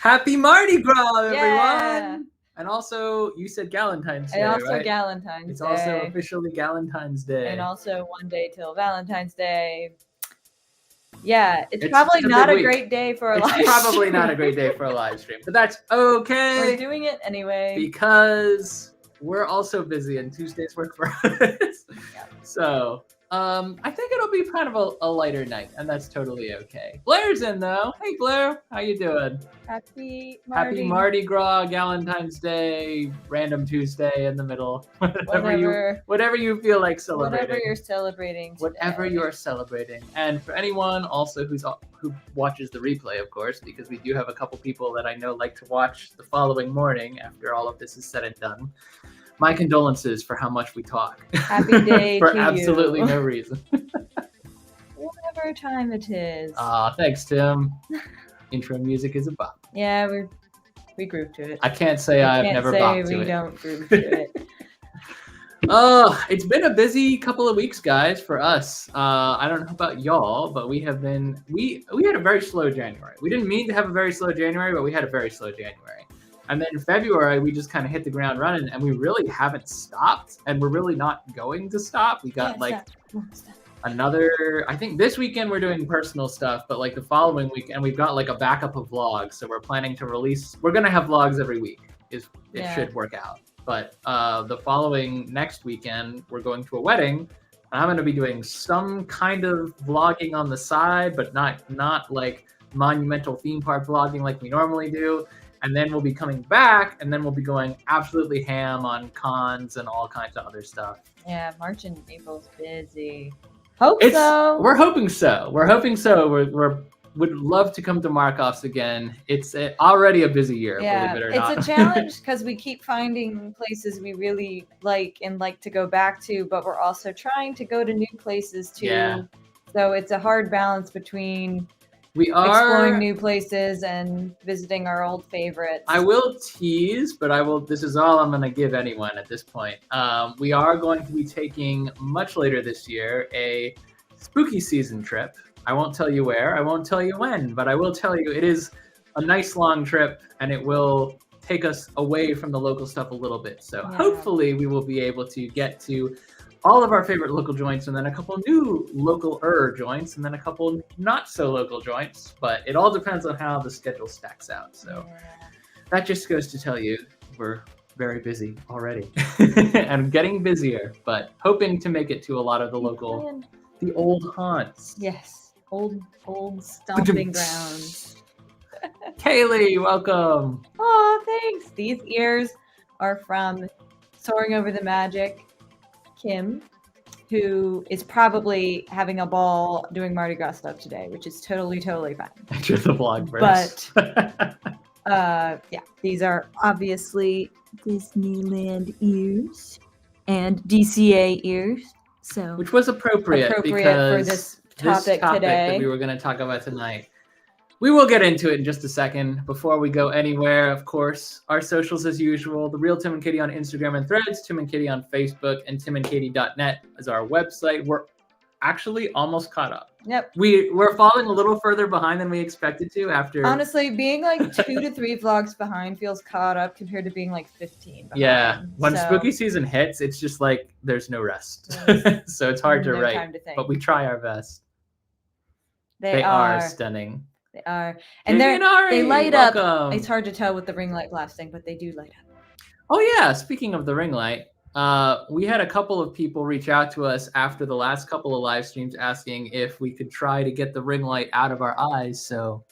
Happy Mardi Gras, everyone! Yeah. And also, you said Galentine's Day, And also right? Galentine's It's Day. also officially Galentine's Day. And also one day till Valentine's Day. Yeah, it's It's probably a not big a week. great day for a live stream. It's probably not a great day for a live stream, but that's okay. We're doing it anyway. Because we're also busy and Tuesdays work for us. Yeah. So, I think it'll be kind of a lighter night, and that's totally okay. Blair's in though. Hey Blair, how you doing? Happy Mardi Gras, Galentine's Day, random Tuesday in the middle. Whatever you feel like celebrating. Whatever you're celebrating. Whatever today. you're celebrating. And for anyone also who watches the replay, of course, because we do have a couple people that I know like to watch the following morning after all of this is said and done. My condolences for how much we talk. Happy day for to absolutely you. no reason. Whatever time it is. Thanks, Tim. Intro music is a bop. Yeah, we groove to it. I can't say I've never bopped to it. We don't groove to it. It's been a busy couple of weeks, guys, for us. I don't know about y'all, but we had a very slow January. We didn't mean to have a very slow January, but we had a very slow January. And then in February, we just kind of hit the ground running, and we really haven't stopped, and we're really not going to stop. We got another, I think this weekend we're doing personal stuff, but like the following weekend, we've got like a backup of vlogs. So we're planning to we're going to have vlogs every week. It should work out. But the following next weekend, we're going to a wedding. And I'm going to be doing some kind of vlogging on the side, but not like monumental theme park vlogging like we normally do. And then we'll be coming back, and then we'll be going absolutely ham on cons and all kinds of other stuff. Yeah, March and April's busy. So. We're hoping so. Would love to come to Markov's again. It's already a busy year, believe it or not. It's a challenge because we keep finding places we really like and like to go back to, but we're also trying to go to new places too. Yeah. So it's a hard balance between exploring new places and visiting our old favorites. I will tease, but this is all I'm going to give anyone at this point. We are going to be taking, much later this year, a spooky season trip. I won't tell you where, I won't tell you when, but I will tell you it is a nice long trip, and it will take us away from the local stuff a little bit. So hopefully we will be able to get to all of our favorite local joints, and then a couple new local-er joints, and then a couple not so local joints, but it all depends on how the schedule stacks out. So that just goes to tell you we're very busy already and getting busier, but hoping to make it to a lot of the old haunts. Yes, old stomping grounds. Kaylee, welcome. Oh, thanks. These ears are from Soaring Over the Magic. Kim, who is probably having a ball doing Mardi Gras stuff today, which is totally fine. You're the vlog verse. But these are obviously Disneyland ears and DCA ears. So which was appropriate because for this topic today that we were going to talk about tonight. We will get into it in just a second. Before we go anywhere, of course, our socials as usual, The Real Tim and Katie on Instagram and Threads, Tim and Katie on Facebook, and timandkt.net is our website. We're actually almost caught up. Yep. We're falling a little further behind than we expected to after. Honestly, being like 2 to 3 vlogs behind feels caught up compared to being like 15 behind. Yeah, when So, spooky season hits, it's just like there's no rest. So it's hard to no write, time to think. but we try our best. They are stunning. They are. And they light up. It's hard to tell with the ring light blasting, but they do light up. Oh yeah, speaking of the ring light, we had a couple of people reach out to us after the last couple of live streams asking if we could try to get the ring light out of our eyes. So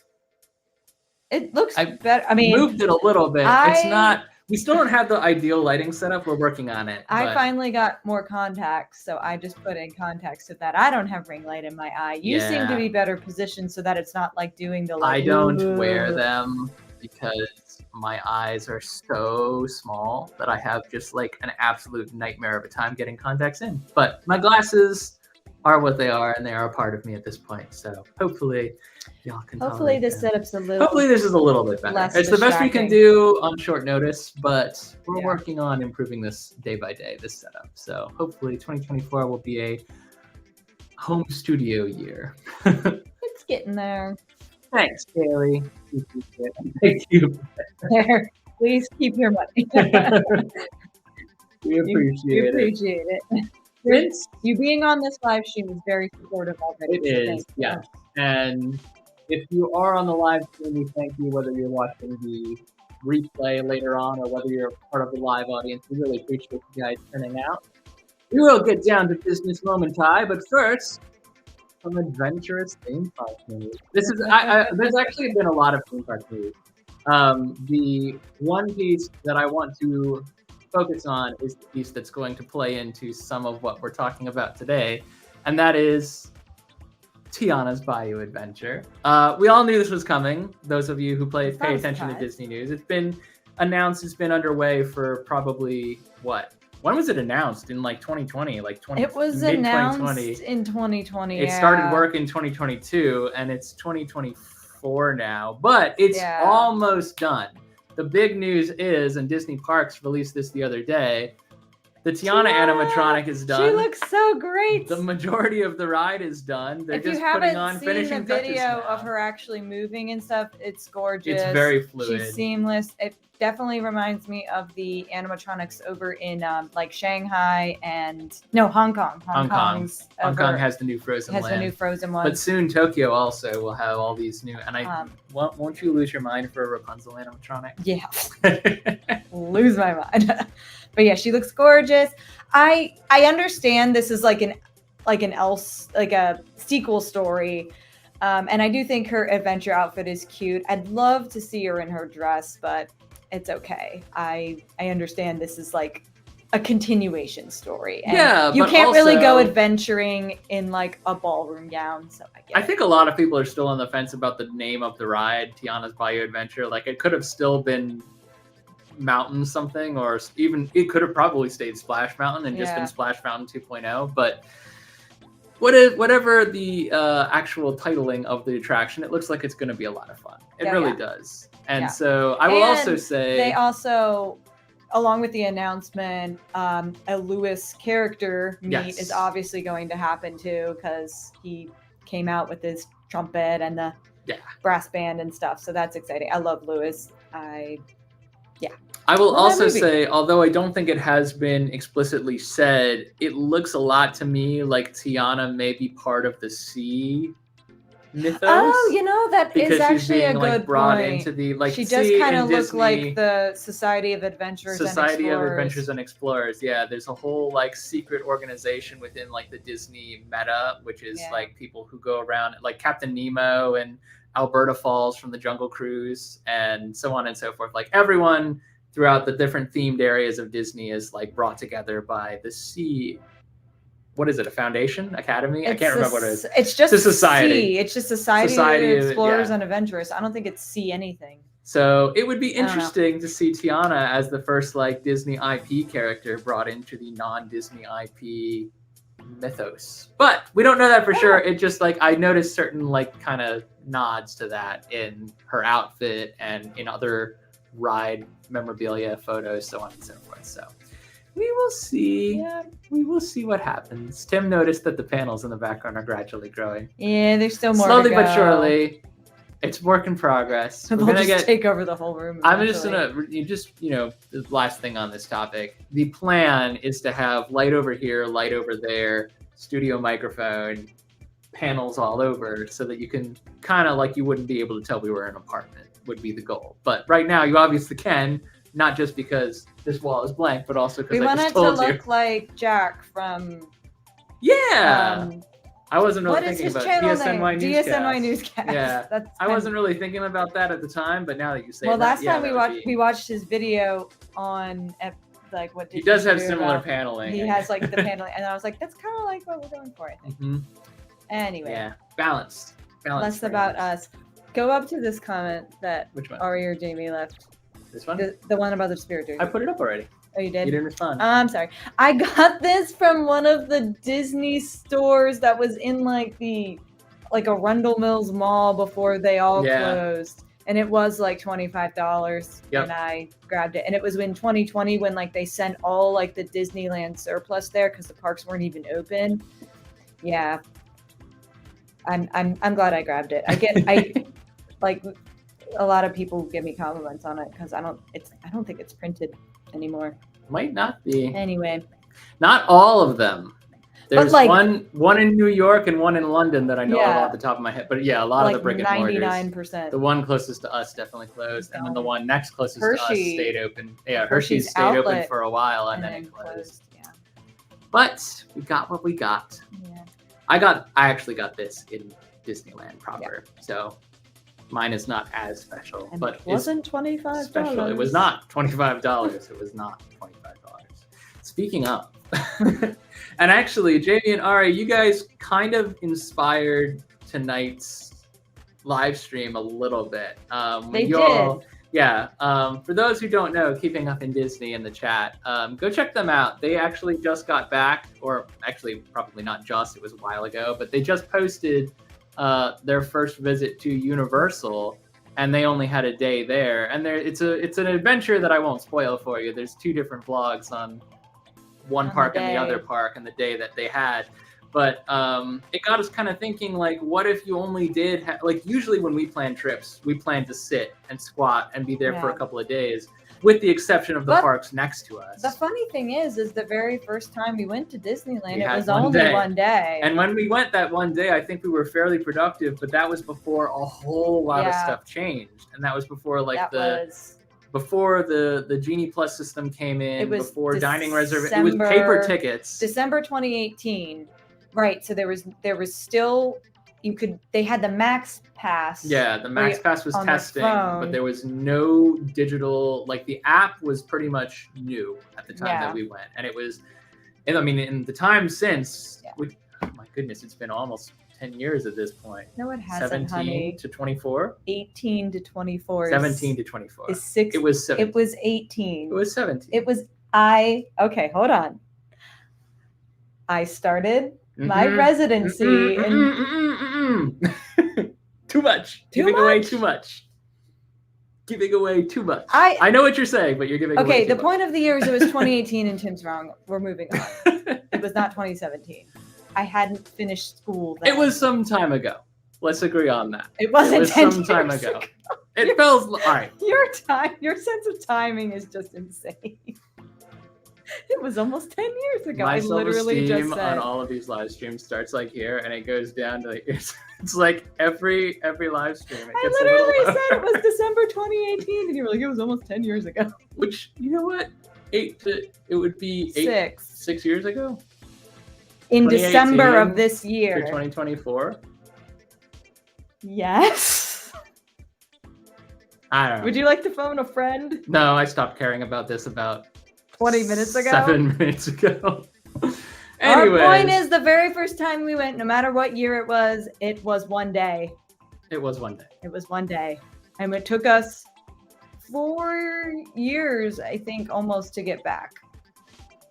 it looks better. I mean, moved it a little bit. It's not. We still don't have the ideal lighting setup. We're working on it. I finally got more contacts, so I just put in contacts so that I don't have ring light in my eye. You seem to be better positioned so that it's not like doing the. Like, I don't wear them because my eyes are so small that I have just like an absolute nightmare of a time getting contacts in. But my glasses are what they are, and they are a part of me at this point. So hopefully y'all can. Hopefully this setup's a little. Hopefully this is a little bit better. It's the best we can do on short notice, but we're working on improving this day by day. This setup. So hopefully 2024 will be a home studio year. It's getting there. Thanks, Kaylee. Thank you. There. Please keep your money. We appreciate it. Fitz, you being on this live stream is very supportive already. It is, yeah. And if you are on the live stream, we thank you, whether you're watching the replay later on or whether you're part of the live audience. We really appreciate you guys turning out. We will get down to business momenti, but first, some adventurous theme park news. This is there's actually been a lot of theme park news. The one piece that I want to focus on is the piece that's going to play into some of what we're talking about today, and that is Tiana's Bayou Adventure. We all knew this was coming. Those of you who pay attention to Disney news, it's been announced. It's been underway for probably what? When was it announced? In like 2020, like 20. It was announced in 2020. It started work in 2022, and it's 2024 now. But it's almost done. The big news is, and Disney Parks released this the other day, the Tiana animatronic is done. She looks so great. The majority of the ride is done. They're if just you haven't putting on finishing touches now. seen the video of her actually moving and stuff, it's gorgeous. It's very fluid. She's seamless. It definitely reminds me of the animatronics over in like Shanghai and Hong Kong. Hong Kong has the new Frozen Land. The new Frozen one. But soon Tokyo also will have all these new. And won't you lose your mind for a Rapunzel animatronic? Yeah, lose my mind. But yeah, she looks gorgeous. I understand this is like a sequel story. And I do think her adventure outfit is cute. I'd love to see her in her dress, but it's okay. I understand this is like a continuation story. And you can't really go adventuring in like a ballroom gown. So I think a lot of people are still on the fence about the name of the ride, Tiana's Bayou Adventure. Like it could have still been Mountain something, or even it could have probably stayed Splash Mountain and just been Splash Mountain 2.0. But whatever the actual titling of the attraction, it looks like it's going to be a lot of fun. It really does. And so I will also say they also, along with the announcement, a Lewis character meet is obviously going to happen too, because he came out with his trumpet and the brass band and stuff. So that's exciting. I love Lewis. I will also say, although I don't think it has been explicitly said, it looks a lot to me like Tiana may be part of the sea mythos. Oh, that is actually a good brought point. Into the she does kind of look like the Society of Adventurers and Explorers. Yeah, there's a whole like secret organization within like the Disney meta, which is like people who go around like Captain Nemo and Alberta Falls from the Jungle Cruise and so on and so forth. Like everyone throughout the different themed areas of Disney is like brought together by the sea. What is it? A foundation? Academy? I can't remember what it is. It's just a society. It's just Society of Explorers and Adventurers. I don't think it's sea anything. So it would be interesting to see Tiana as the first like Disney IP character brought into the non-Disney IP mythos. But we don't know that for sure. It just like I noticed certain like kind of nods to that in her outfit and in other ride memorabilia, photos, so on and so forth. So We will see. Yeah. We will see what happens. Tim noticed that the panels in the background are gradually growing. Yeah, there's still more Slowly to go. but surely. It's work in progress. We'll just take over the whole room. I'm just gonna, the last thing on this topic. The plan is to have light over here, light over there, studio microphone, panels all over, so that you can kind of like you wouldn't be able to tell we were in an apartment would be the goal. But right now you obviously can, not just because this wall is blank, but also because we I want just it to told you. look like Jack from. Yeah. I wasn't really what is thinking his about channel DSNY name? Newscast. DSNY Newscast. Yeah, That's I wasn't really thinking about that at the time, but now that you say well, that, last yeah, time that we watched his video on like what he does have do similar about- paneling. He has like the paneling, and I was like, that's kind of like what we're going for, I think. Mhm. Anyway, Yeah, balanced. less about us. Go up to this comment that Which one? Ari or Jamie left. This one? The one about the spirit journey. I put it up already. Oh, you did? You didn't respond. I'm sorry. I got this from one of the Disney stores that was in like a Rundle Mills mall before they all closed. And it was like $25. Yep. And I grabbed it. And it was in 2020 when like they sent all like the Disneyland surplus there because the parks weren't even open. Yeah. I'm glad I grabbed it. I like a lot of people give me compliments on it because I don't think it's printed anymore. Might not be. Anyway. Not all of them. There's like- one in New York and one in London that I know Yeah. off the top of my head. But yeah, a lot Like of the brick and mortars. 99%. The one closest to us definitely closed, and then the one next closest to us Hershey. stayed open. Yeah, Hershey's Hershey's stayed open outlet, for a while, and then it closed. But we got what we got. Yeah. I actually got this in Disneyland proper, so mine is not as special, And but it wasn't $25. special. It was not $25. It was not $25. Speaking of, and actually, Jamie and Ari, you guys kind of inspired tonight's live stream a little bit. They did. did. Yeah. For those who don't know, Keeping Up in Disney in the chat, go check them out. They actually just got back, or actually probably not just, it was a while ago, but they just posted their first visit to Universal, and they only had a day there. And it's an adventure that I won't spoil for you. There's two different vlogs on one park and the other park and the day that they had. But it got us kind of thinking, like, what if you only did, like, usually when we plan trips, we plan to sit and squat and be there for a couple of days, with the exception of the parks next to us. The funny thing is the very first time we went to Disneyland, it was one only day. one day. And when we went that one day, I think we were fairly productive, but that was before a whole lot of stuff changed. And that was before, like, before the Genie Plus system came in, it was before dining reservations. It was paper tickets. December 2018. Right. So there was still, they had the Max Pass. Yeah, the Max Pass was on testing, their phone. but there was no digital, like the app was pretty much new at the time that we went. And it was, and I mean, in the time since, oh my goodness, it's been almost 10 years at this point. No, it hasn't, 17 honey. to 24? 18 to 24. 17 to 24. Is 6. It was 17. It was 18. It was 17. It was, okay, hold on. I started my residency in... Too much. Giving away too much. Giving away too much. I know what you're saying, but you're giving away too the much. point of the year is it was 2018 and Tim's wrong. We're moving on. It was not 2017. I hadn't finished school then. It was some time ago. Let's agree on that. It wasn't was 10 some time years ago. ago. It feels all right. Your sense of timing is just insane. It was almost 10 years ago. My I literally just said on all of these live streams starts like here, and it goes down to like, it's like every live stream. It I gets literally a little said it was December 2018, and you were like, it was almost 10 years ago. Which, you know what? It would be 6 years ago. In December of this year. For 2024. Yes. I don't know. Would you like to phone a friend? No, I stopped caring about this about 20 minutes ago? 7 minutes ago. Anyways, our point is the very first time we went, no matter what year it was one day. It was one day. It was one day. And it took us 4 years, I think, almost to get back.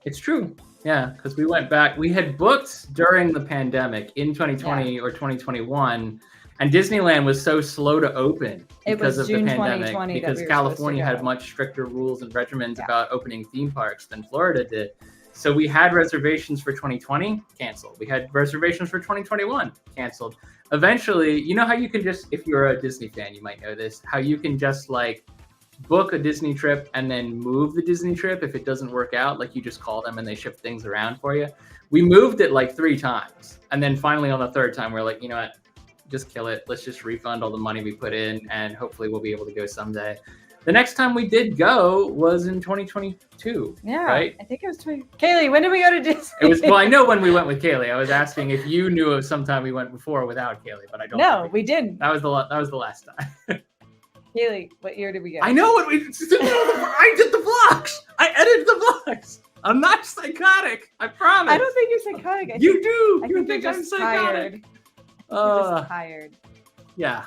It's true. Yeah, because we went back. We had booked during the pandemic in 2020 or 2021. And Disneyland was so slow to open because of the June pandemic, 2020 because California had much stricter rules and regimens about opening theme parks than Florida did. So we had reservations for 2020, canceled. We had reservations for 2021, canceled. Eventually, you know how you can just, if you're a Disney fan, you might know this, how you can just like book a Disney trip and then move the Disney trip if it doesn't work out. Like you just call them and they ship things around for you. We moved it like 3 times. And then finally on the 3rd time, we're like, you know what, just kill it. Let's just refund all the money we put in and hopefully we'll be able to go someday. The next time we did go was in 2022. Yeah, right? I think it was 20. Kaylee, when did we go to Disney? It was, well, I know when we went with Kaylee. I was asking if you knew of some time we went before without Kaylee, but I don't. No, we didn't. That was the last time. Kaylee, what year did we go? I know what we. I did the vlogs. I edited the vlogs. I'm not psychotic. I promise. I don't think you're psychotic. You do. I You think I'm just psychotic. tired. You're just tired. Yeah.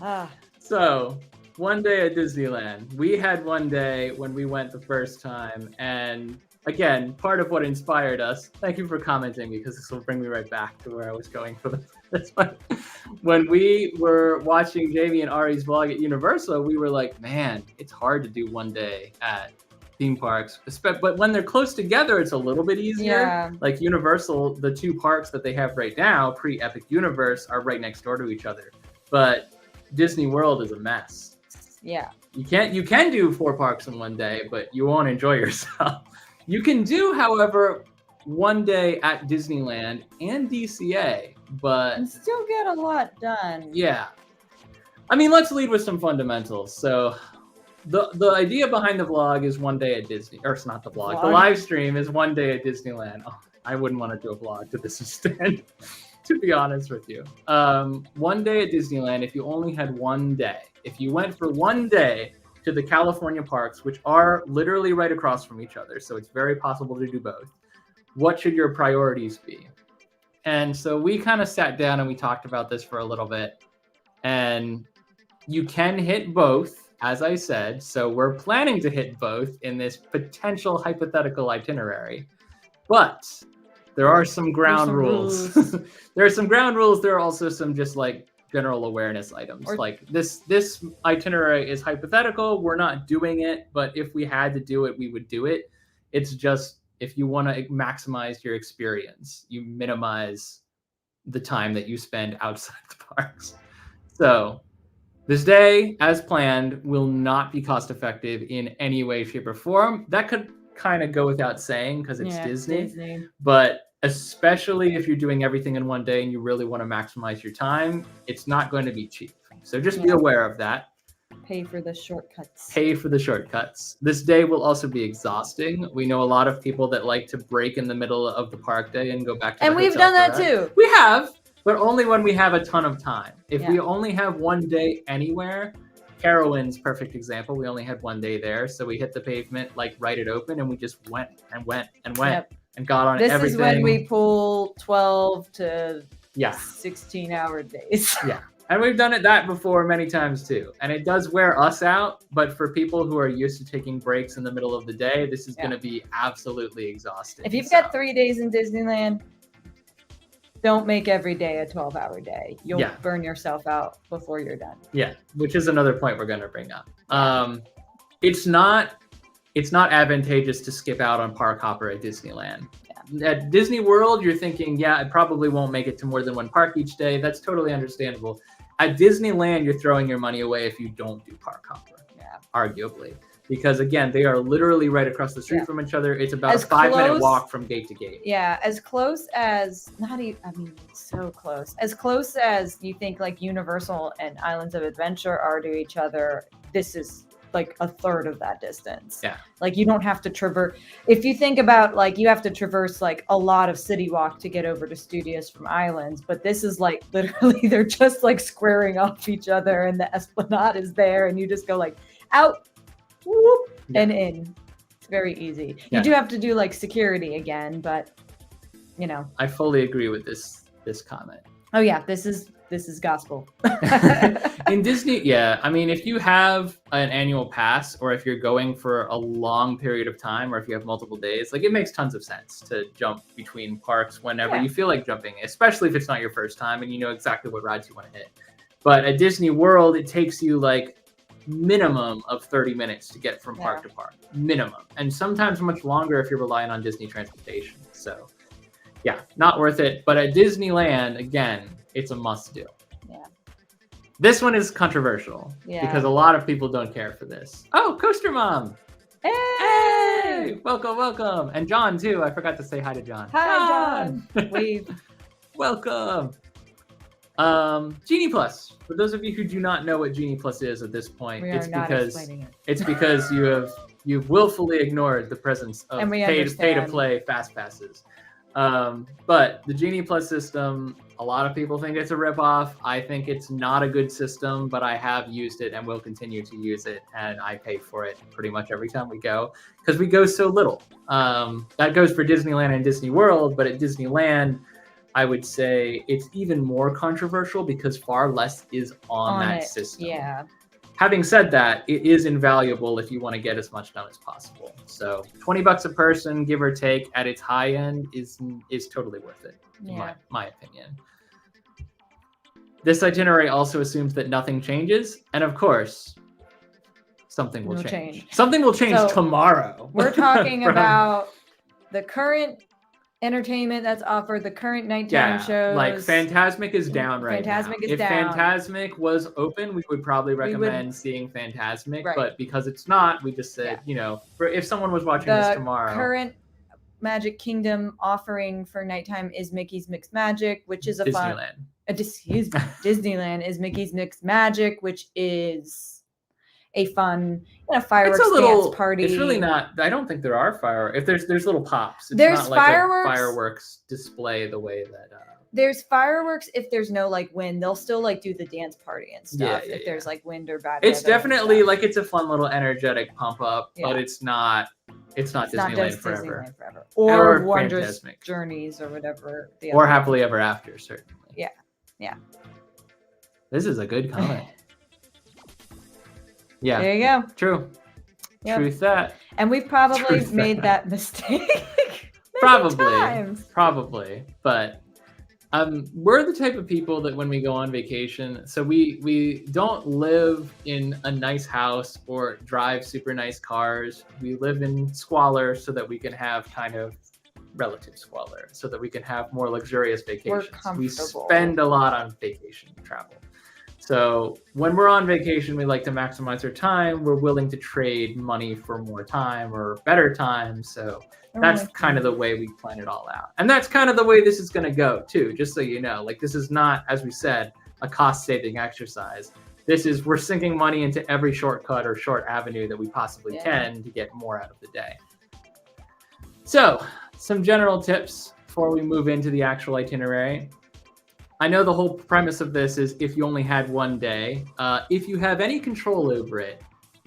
Ah. So, one day at Disneyland. We had one day when we went the first time, and again, part of what inspired us, thank you for commenting because this will bring me right back to where I was going for this one. When we were watching Jamie and Ari's vlog at Universal, we were like, man, it's hard to do one day at theme parks, but when they're close together, it's a little bit easier. Yeah. Like Universal, the 2 parks that they have right now, pre-Epic Universe, are right next door to each other. But Disney World is a mess. Yeah. You can do 4 parks in one day, but you won't enjoy yourself. You can do, however, one day at Disneyland and DCA, but and still get a lot done. yeah. I mean, let's lead with some fundamentals. So the idea behind the vlog is one day at Disney, or it's not the vlog. The live stream is one day at Disneyland. Oh, I wouldn't want to do a vlog to this extent, to be honest with you. One day at Disneyland, if you only had one day, if you went for one day to the California parks, which are literally right across from each other, so it's very possible to do both, what should your priorities be? And so we kind of sat down and we talked about this for a little bit. And you can hit both, as I said. So we're planning to hit both in this potential hypothetical itinerary. But there are some ground rules. There are some ground rules. There are also some just like general awareness items. Like this itinerary is hypothetical. We're not doing it, but if we had to do it, we would do it. It's just if you want to maximize your experience, you minimize the time that you spend outside the parks. So this day, as planned, will not be cost effective in any way, shape, or form. That could kind of go without saying because it's Disney. But especially if you're doing everything in one day and you really want to maximize your time, it's not going to be cheap. So just be aware of that. Pay for the shortcuts. Pay for the shortcuts. This day will also be exhausting. We know a lot of people that like to break in the middle of the park day and go back to and we've done that too. We have, but only when we have a ton of time. If we only have one day anywhere, Carowinds, perfect example. We only had one day there, so we hit the pavement, like right it open, and we just went and went and went and got on everything. This is when we pull 12 to 16-hour days. Yeah. And we've done it that before many times too. And it does wear us out, but for people who are used to taking breaks in the middle of the day, this is going to be absolutely exhausting. If you've got 3 days in Disneyland, don't make every day a 12-hour day. You'll burn yourself out before you're done. Yeah, which is another point we're going to bring up. It's not advantageous to skip out on Parkhopper at Disneyland. At Disney World, you're thinking, I probably won't make it to more than one park each day. That's totally understandable. At Disneyland, you're throwing your money away if you don't do Parkhopper, arguably. Because again, they are literally right across the street from each other. It's about a 5-minute walk from gate to gate. Yeah, as close as, so close. As close as you think like Universal and Islands of Adventure are to each other, this is like a third of that distance. Yeah. Like you don't have to traverse. If you think about like you have to traverse like a lot of City Walk to get over to Studios from Islands, but this is like literally they're just like squaring off each other and the Esplanade is there and you just go like out, whoop, and in. It's very easy. You do have to do like security again, but you know. I fully agree with this comment. Oh yeah, this is this is gospel. In Disney, yeah. I mean, if you have an annual pass, or if you're going for a long period of time, or if you have multiple days, like it makes tons of sense to jump between parks whenever you feel like jumping, especially if it's not your first time and you know exactly what rides you want to hit. But at Disney World, it takes you like minimum of 30 minutes to get from park to park, minimum, and sometimes much longer if you're relying on Disney transportation. So yeah, not worth it. But at Disneyland, again, it's a must do. Yeah. This one is controversial because a lot of people don't care for this. Oh, Coaster Mom. Hey! Welcome, welcome. And John too. I forgot to say hi to John. Hi, John. Wave. Welcome. Genie Plus. For those of you who do not know what Genie Plus is at this point, it's because you've willfully ignored the presence of pay to play fast passes. But the Genie Plus system, a lot of people think it's a ripoff. I think it's not a good system, but I have used it and will continue to use it, and I pay for it pretty much every time we go because we go so little. That goes for Disneyland and Disney World, but at Disneyland, I would say it's even more controversial because far less is on that system. Yeah. Having said that, it is invaluable if you want to get as much done as possible. So $20 a person, give or take, at its high end is totally worth it, in my opinion. This itinerary also assumes that nothing changes, and of course, something will change. Something will change tomorrow. We're talking about the current entertainment that's offered, the current nighttime shows. Like Fantasmic is down right now. If Fantasmic was open, we would probably recommend seeing Fantasmic, but because it's not, we just said, you know, for if someone was watching this tomorrow. The current Magic Kingdom offering for nighttime is Mickey's Mixed Magic, which is Disneyland is Mickey's Mixed Magic, which is a fun, fireworks dance party. It's really not. I don't think there are fireworks. If there's little pops. It's there's not like fireworks. A fireworks display the way that. There's fireworks if there's no wind. They'll still do the dance party and stuff. If there's wind or bad. It's definitely it's a fun little energetic pump up, but it's not. It's not Disneyland forever. Disneyland forever. Or Wondrous Journeys or whatever. Or Happily Ever After, certainly. Yeah. Yeah. This is a good comment. Yeah. There you go. True. Yep. Truth that. And we've probably made that mistake. Probably. But we're the type of people that when we go on vacation, so we don't live in a nice house or drive super nice cars. We live in squalor so that we can have kind of relative squalor, so that we can have more luxurious vacations. We spend a lot on vacation travel. So when we're on vacation, we like to maximize our time. We're willing to trade money for more time or better time. So that's kind of the way we plan it all out. And that's kind of the way this is going to go too, just so you know. This is not, as we said, a cost-saving exercise. We're sinking money into every shortcut or short avenue that we possibly can to get more out of the day. So some general tips before we move into the actual itinerary. I know the whole premise of this is if you only had one day, if you have any control over it,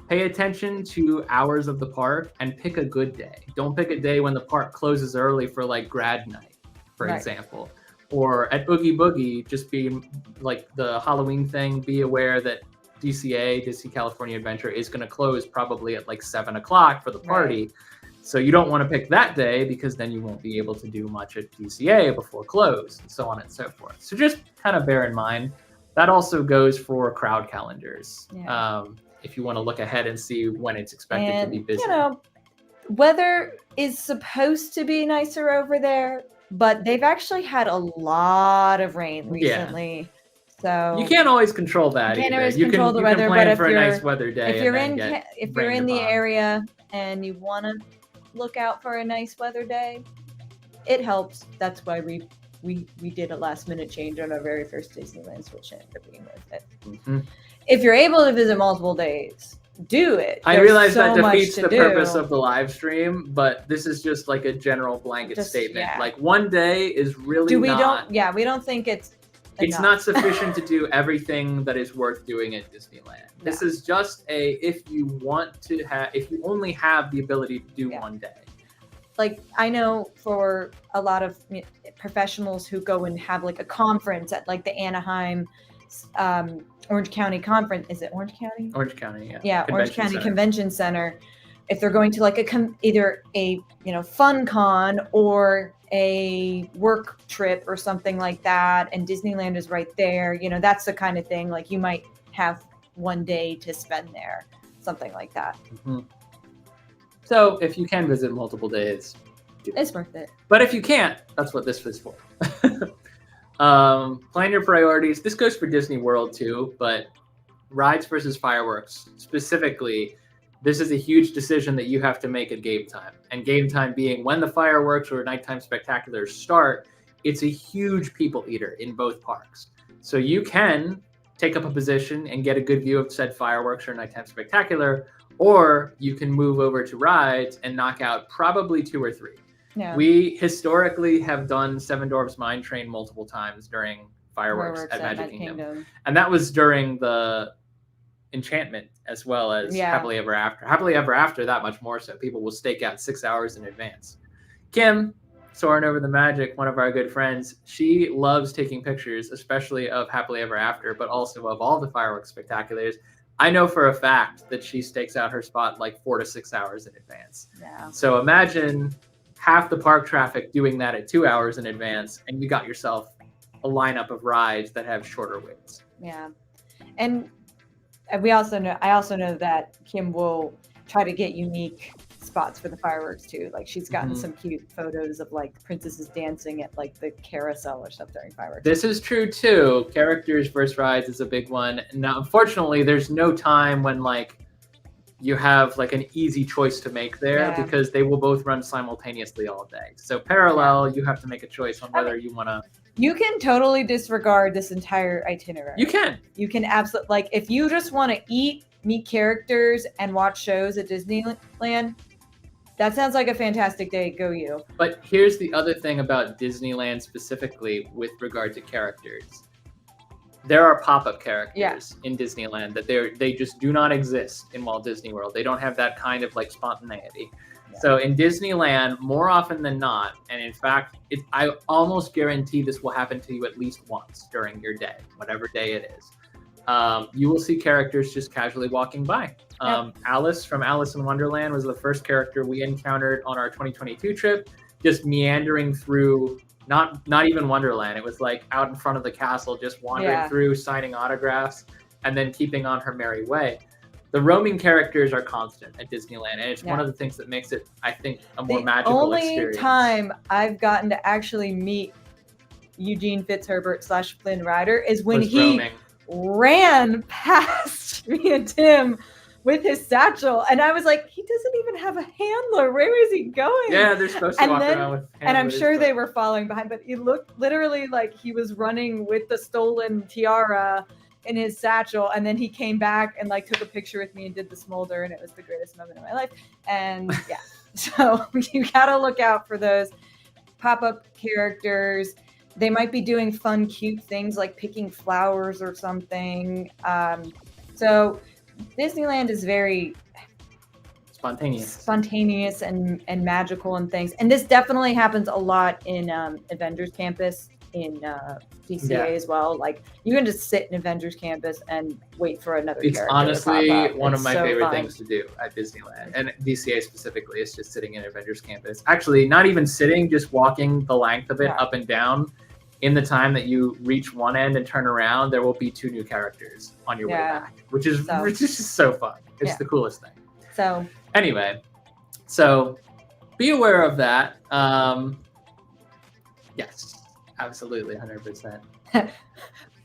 pay attention to hours of the park and pick a good day. Don't pick a day when the park closes early for grad night, for example. Or at Oogie Boogie, just be the Halloween thing, be aware that DCA, Disney California Adventure, is going to close probably at 7 o'clock for the party. Right. So you don't want to pick that day because then you won't be able to do much at DCA before close and so on and so forth. So just kind of bear in mind. That also goes for crowd calendars. Yeah. If you want to look ahead and see when it's expected to be busy. Weather is supposed to be nicer over there, but they've actually had a lot of rain recently. So you can't always control that. You can't always control the weather, but if you're a nice weather day, if you're in the area and you want to look out for a nice weather day, it helps. That's why we did a last minute change on our very first Disneyland switch and ended up being worth it. Mm-hmm. If you're able to visit multiple days, do it. I realize that defeats the purpose of the live stream, but this is just a general blanket statement. Yeah. One day is really we don't think it's enough. Not sufficient to do everything that is worth doing at Disneyland. No. This is just if you only have the ability to do one day. like I know for a lot of professionals who go and have like a conference at like the Anaheim Orange County conference. Is it Orange County? Orange County, yeah. Yeah, Orange Convention County Center. Convention Center. If they're going to like either a fun con or a work trip or something like that, and Disneyland is right there, that's the kind of thing. Like you might have one day to spend there, something like that. Mm-hmm. So if you can visit multiple days, it's worth it. But if you can't, that's what this is for. Plan your priorities. This goes for Disney World too, but rides versus fireworks specifically, this is a huge decision that you have to make at game time. And game time being when the fireworks or nighttime spectaculars start, it's a huge people eater in both parks. So you can take up a position and get a good view of said fireworks or nighttime spectacular, or you can move over to rides and knock out probably 2 or 3. Yeah. We historically have done Seven Dwarfs Mine Train multiple times during fireworks at Magic Kingdom. And that was during the Enchantment as well as Happily Ever After. Happily Ever After, that much more so. People will stake out 6 hours in advance. Kim, soaring over the Magic, one of our good friends, she loves taking pictures, especially of Happily Ever After, but also of all the fireworks spectaculars. I know for a fact that she stakes out her spot like 4 to 6 hours in advance. Yeah. So imagine half the park traffic doing that at 2 hours in advance, and you got yourself a lineup of rides that have shorter waits. Yeah. And I also know that Kim will try to get unique spots for the fireworks too. Like she's gotten some cute photos of like princesses dancing at like the carousel or stuff during fireworks. This is true too. Characters versus rides is a big one. Now, unfortunately, there's no time when like you have like an easy choice to make there because they will both run simultaneously all day. So parallel, you have to make a choice on whether you want to. You can totally disregard this entire itinerary. You can. You can absolutely, like, if you just want to eat, meet characters, and watch shows at Disneyland, that sounds like a fantastic day. Go you. But here's the other thing about Disneyland specifically with regard to characters. There are pop-up characters in Disneyland that they just do not exist in Walt Disney World. They don't have that kind of like spontaneity. So in Disneyland, more often than not, and in fact, I almost guarantee this will happen to you at least once during your day, whatever day it is. You will see characters just casually walking by. Alice from Alice in Wonderland was the first character we encountered on our 2022 trip, just meandering through, not even Wonderland. It was like out in front of the castle, just wandering through, signing autographs, and then keeping on her merry way. The roaming characters are constant at Disneyland, and it's one of the things that makes it, I think, a more magical experience. The only time I've gotten to actually meet Eugene, Fitz, Herbert / Flynn Rider is when he ran past me and Tim with his satchel, and I was like, he doesn't even have a handler. Where is he going? Yeah, they're supposed to walk around with handlers. And I'm sure they were following behind, but he looked literally like he was running with the stolen tiara in his satchel, and then he came back and like took a picture with me and did the smolder, and it was the greatest moment of my life. And so you gotta look out for those pop-up characters. They might be doing fun, cute things like picking flowers or something. So Disneyland is very spontaneous and magical and things. And this definitely happens a lot in Avengers Campus in DCA as well. Like you can just sit in Avengers Campus and wait for another character. It's honestly one of my favorite things to do at Disneyland, and DCA specifically is just sitting in Avengers Campus. Actually, not even sitting, just walking the length of it up and down. In the time that you reach one end and turn around, there will be 2 new characters on your way back, which is just so fun. It's the coolest thing. So anyway, so be aware of that. Yes, absolutely, 100%.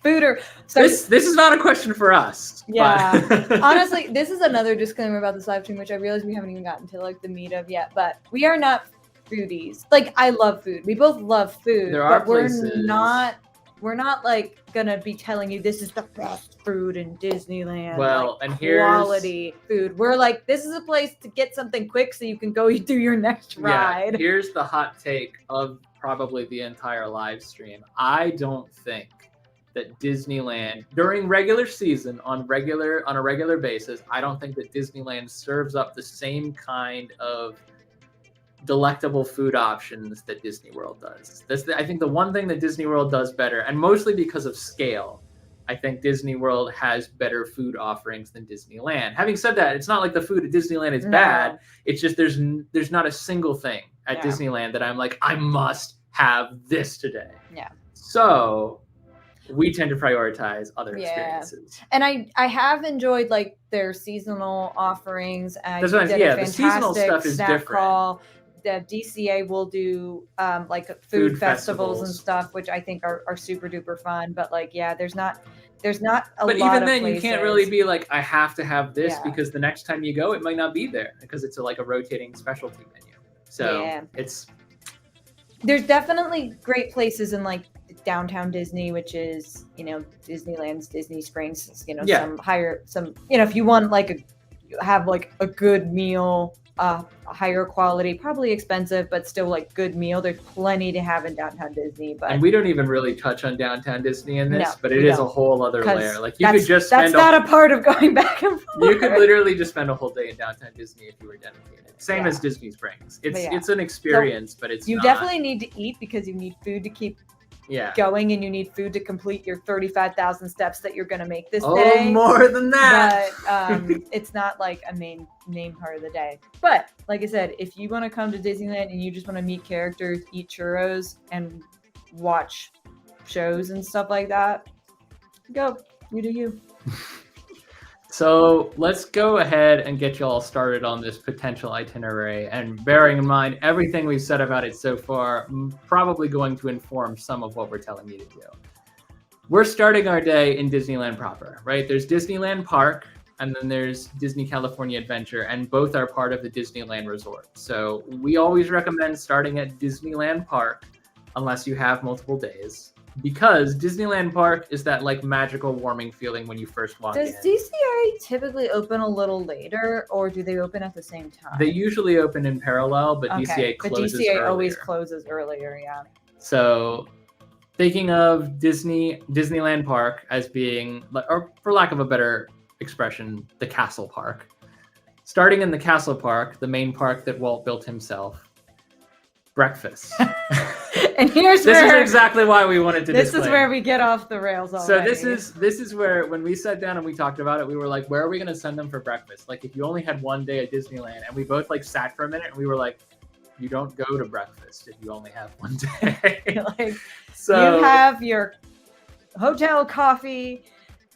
This is not a question for us. Yeah, honestly, this is another disclaimer about this live stream, which I realize we haven't even gotten to like the meat of yet. But we are not foodies. Like I love food. We both love food. But we're not like gonna be telling you this is the best food in Disneyland. Well, like, and here's quality food. We're like, this is a place to get something quick so you can go do your next ride. Here's the hot take of probably the entire live stream. I don't think that Disneyland during regular season on a regular basis, I don't think that Disneyland serves up the same kind of delectable food options that Disney World does. I think the one thing that Disney World does better, and mostly because of scale, I think Disney World has better food offerings than Disneyland. Having said that, it's not like the food at Disneyland is bad. It's just there's not a single thing at Disneyland that I'm like, I must have this today. Yeah. So we tend to prioritize other experiences. And I have enjoyed like their seasonal offerings. That's what the seasonal stuff is different. Crawl. The DCA will do like food festivals and stuff, which I think are super duper fun. But like, there's not a lot of places. But even then, you can't really be like, I have to have this because the next time you go, it might not be there because it's like a rotating specialty menu. So there's definitely great places in like downtown Disney, which is, Disneyland's Disney Springs, some if you want like have like a good meal, higher quality, probably expensive, but still like good meal. There's plenty to have in downtown Disney. And we don't even really touch on downtown Disney in this, but it is a whole other layer. Like you could just spend that's not a part of going back and forth. You could literally just spend a whole day in downtown Disney if you were dedicated. Same as Disney Springs. It's an experience, but it's you definitely need to eat because you need food to keep going, and you need food to complete your 35,000 steps that you're going to make this day. Oh, more than that. But it's not like a main part of the day. But like I said, if you want to come to Disneyland and you just want to meet characters, eat churros, and watch shows and stuff like that, go. You do you. So let's go ahead and get you all started on this potential itinerary. And bearing in mind everything we've said about it so far, probably going to inform some of what we're telling you to do. We're starting our day in Disneyland proper, right? There's Disneyland Park, and then there's Disney California Adventure, and both are part of the Disneyland Resort. So we always recommend starting at Disneyland Park, unless you have multiple days. Because Disneyland Park is that like magical warming feeling when you first walk in. Does DCA typically open a little later, or do they open at the same time? They usually open in parallel, but DCA closes but DCA earlier. Always closes earlier, So thinking of Disneyland Park as being, or for lack of a better expression, the Castle Park. Starting in the Castle Park, the main park that Walt built himself, breakfast. And this is exactly why we wanted to. This is where we get off the rails already. So this is where when we sat down and we talked about it, we were like, where are we going to send them for breakfast? Like, if you only had one day at Disneyland, and we both like sat for a minute and we were like, you don't go to breakfast if you only have one day. So you have your hotel coffee,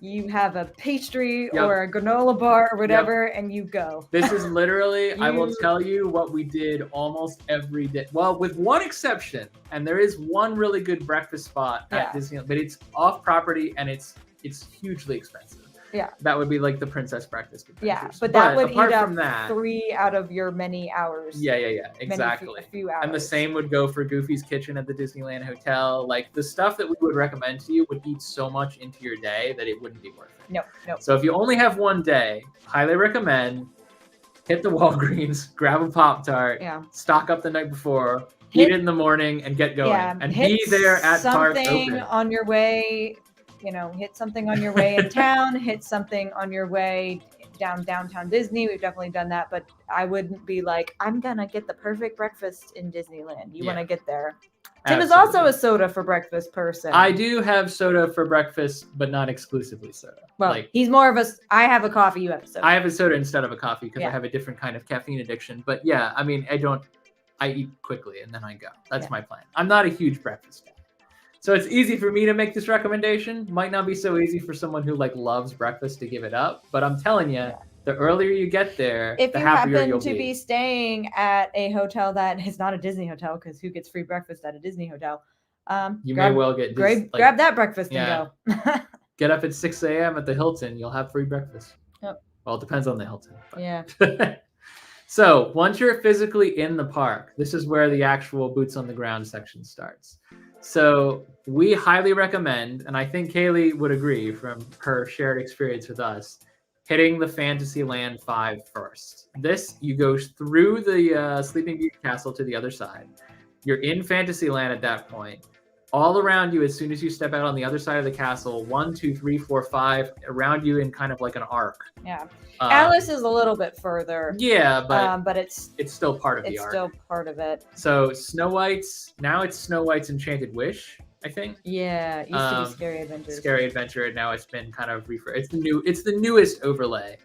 you have a pastry or a granola bar or whatever, and you go. This is literally, I will tell you what we did almost every day. Well, with one exception, and there is one really good breakfast spot at Disneyland, but it's off property and it's hugely expensive. Yeah. That would be like the Princess Breakfast Adventures. Yeah, but that would eat up 3 out of your many hours. Yeah, exactly. A few hours. And the same would go for Goofy's Kitchen at the Disneyland Hotel. Like, the stuff that we would recommend to you would eat so much into your day that it wouldn't be worth it. No. So if you only have one day, highly recommend hit the Walgreens, grab a Pop-Tart, stock up the night before, eat it in the morning, and get going. And be there at Park open. Something on your way. Hit something on your way in town, hit something on your way downtown Disney. We've definitely done that, but I wouldn't be like, I'm going to get the perfect breakfast in Disneyland. You want to get there. Tim is also a soda for breakfast person. I do have soda for breakfast, but not exclusively soda. Well, he's more of I have a coffee, you have a soda. I have a soda instead of a coffee because I have a different kind of caffeine addiction. But I eat quickly and then I go. That's my plan. I'm not a huge breakfast guy. So it's easy for me to make this recommendation. Might not be so easy for someone who loves breakfast to give it up. But I'm telling you, the earlier you get there, the happier you'll be. If you happen to be staying at a hotel that is not a Disney hotel, because who gets free breakfast at a Disney hotel? May well get grab that breakfast and go. Get up at 6 a.m. at the Hilton. You'll have free breakfast. Yep. Well, it depends on the Hilton. But. Yeah. So once you're physically in the park, this is where the actual boots on the ground section starts. So we highly recommend, and I think Kaylee would agree from her shared experience with us, hitting the Fantasyland 5 first. You go through the Sleeping Beauty Castle to the other side. You're in Fantasyland at that point. all around you as soon as you step out on the other side of the castle. 1, 2, 3, 4, 5 around you in kind of like an arc. Yeah. Alice is a little bit further. Yeah, but it's still part of the arc. It's still part of it. So Snow White's Snow White's Enchanted Wish, I think. Yeah, it used to be Scary Adventures. Scary Adventure, and now it's been kind of it's the newest overlay.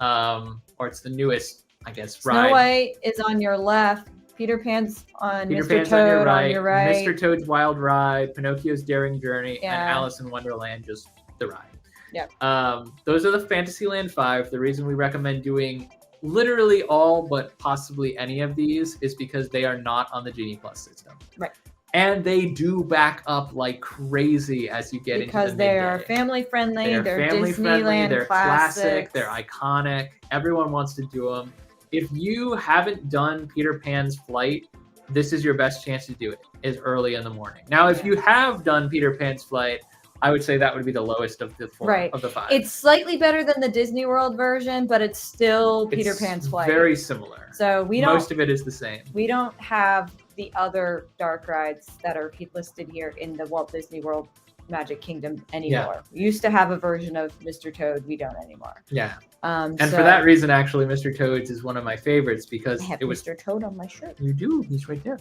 Or it's the newest, I guess, ride. Snow White is on your left. Peter Pan's on Peter Mr. Pan's Toad on your right. Mr. Toad's Wild Ride, Pinocchio's Daring Journey, Yeah. and Alice in Wonderland, just the ride. Yeah. Those are the Fantasyland 5. The reason we recommend doing literally all but possibly any of these is because they are not on the Genie Plus system. Right. And they do back up like crazy as you get into the midday. Because they are family friendly. They're family friendly. Disneyland They're classics. classic. They're iconic. Everyone wants to do them. If you haven't done Peter Pan's Flight, this is your best chance to do it, is early in the morning. Now, if you have done Peter Pan's Flight, I would say that would be the lowest of the of the 5. It's slightly better than the Disney World version, but it's still Peter Pan's Flight. Very similar. So most of it is the same. We don't have the other dark rides that are listed here in the Walt Disney World Magic Kingdom anymore. We used to have a version of Mr. Toad. We don't anymore. Yeah. And for that reason, actually, Mr. Toad's is one of my favorites because I have it was Mr. Toad on my shirt. You do. He's right there.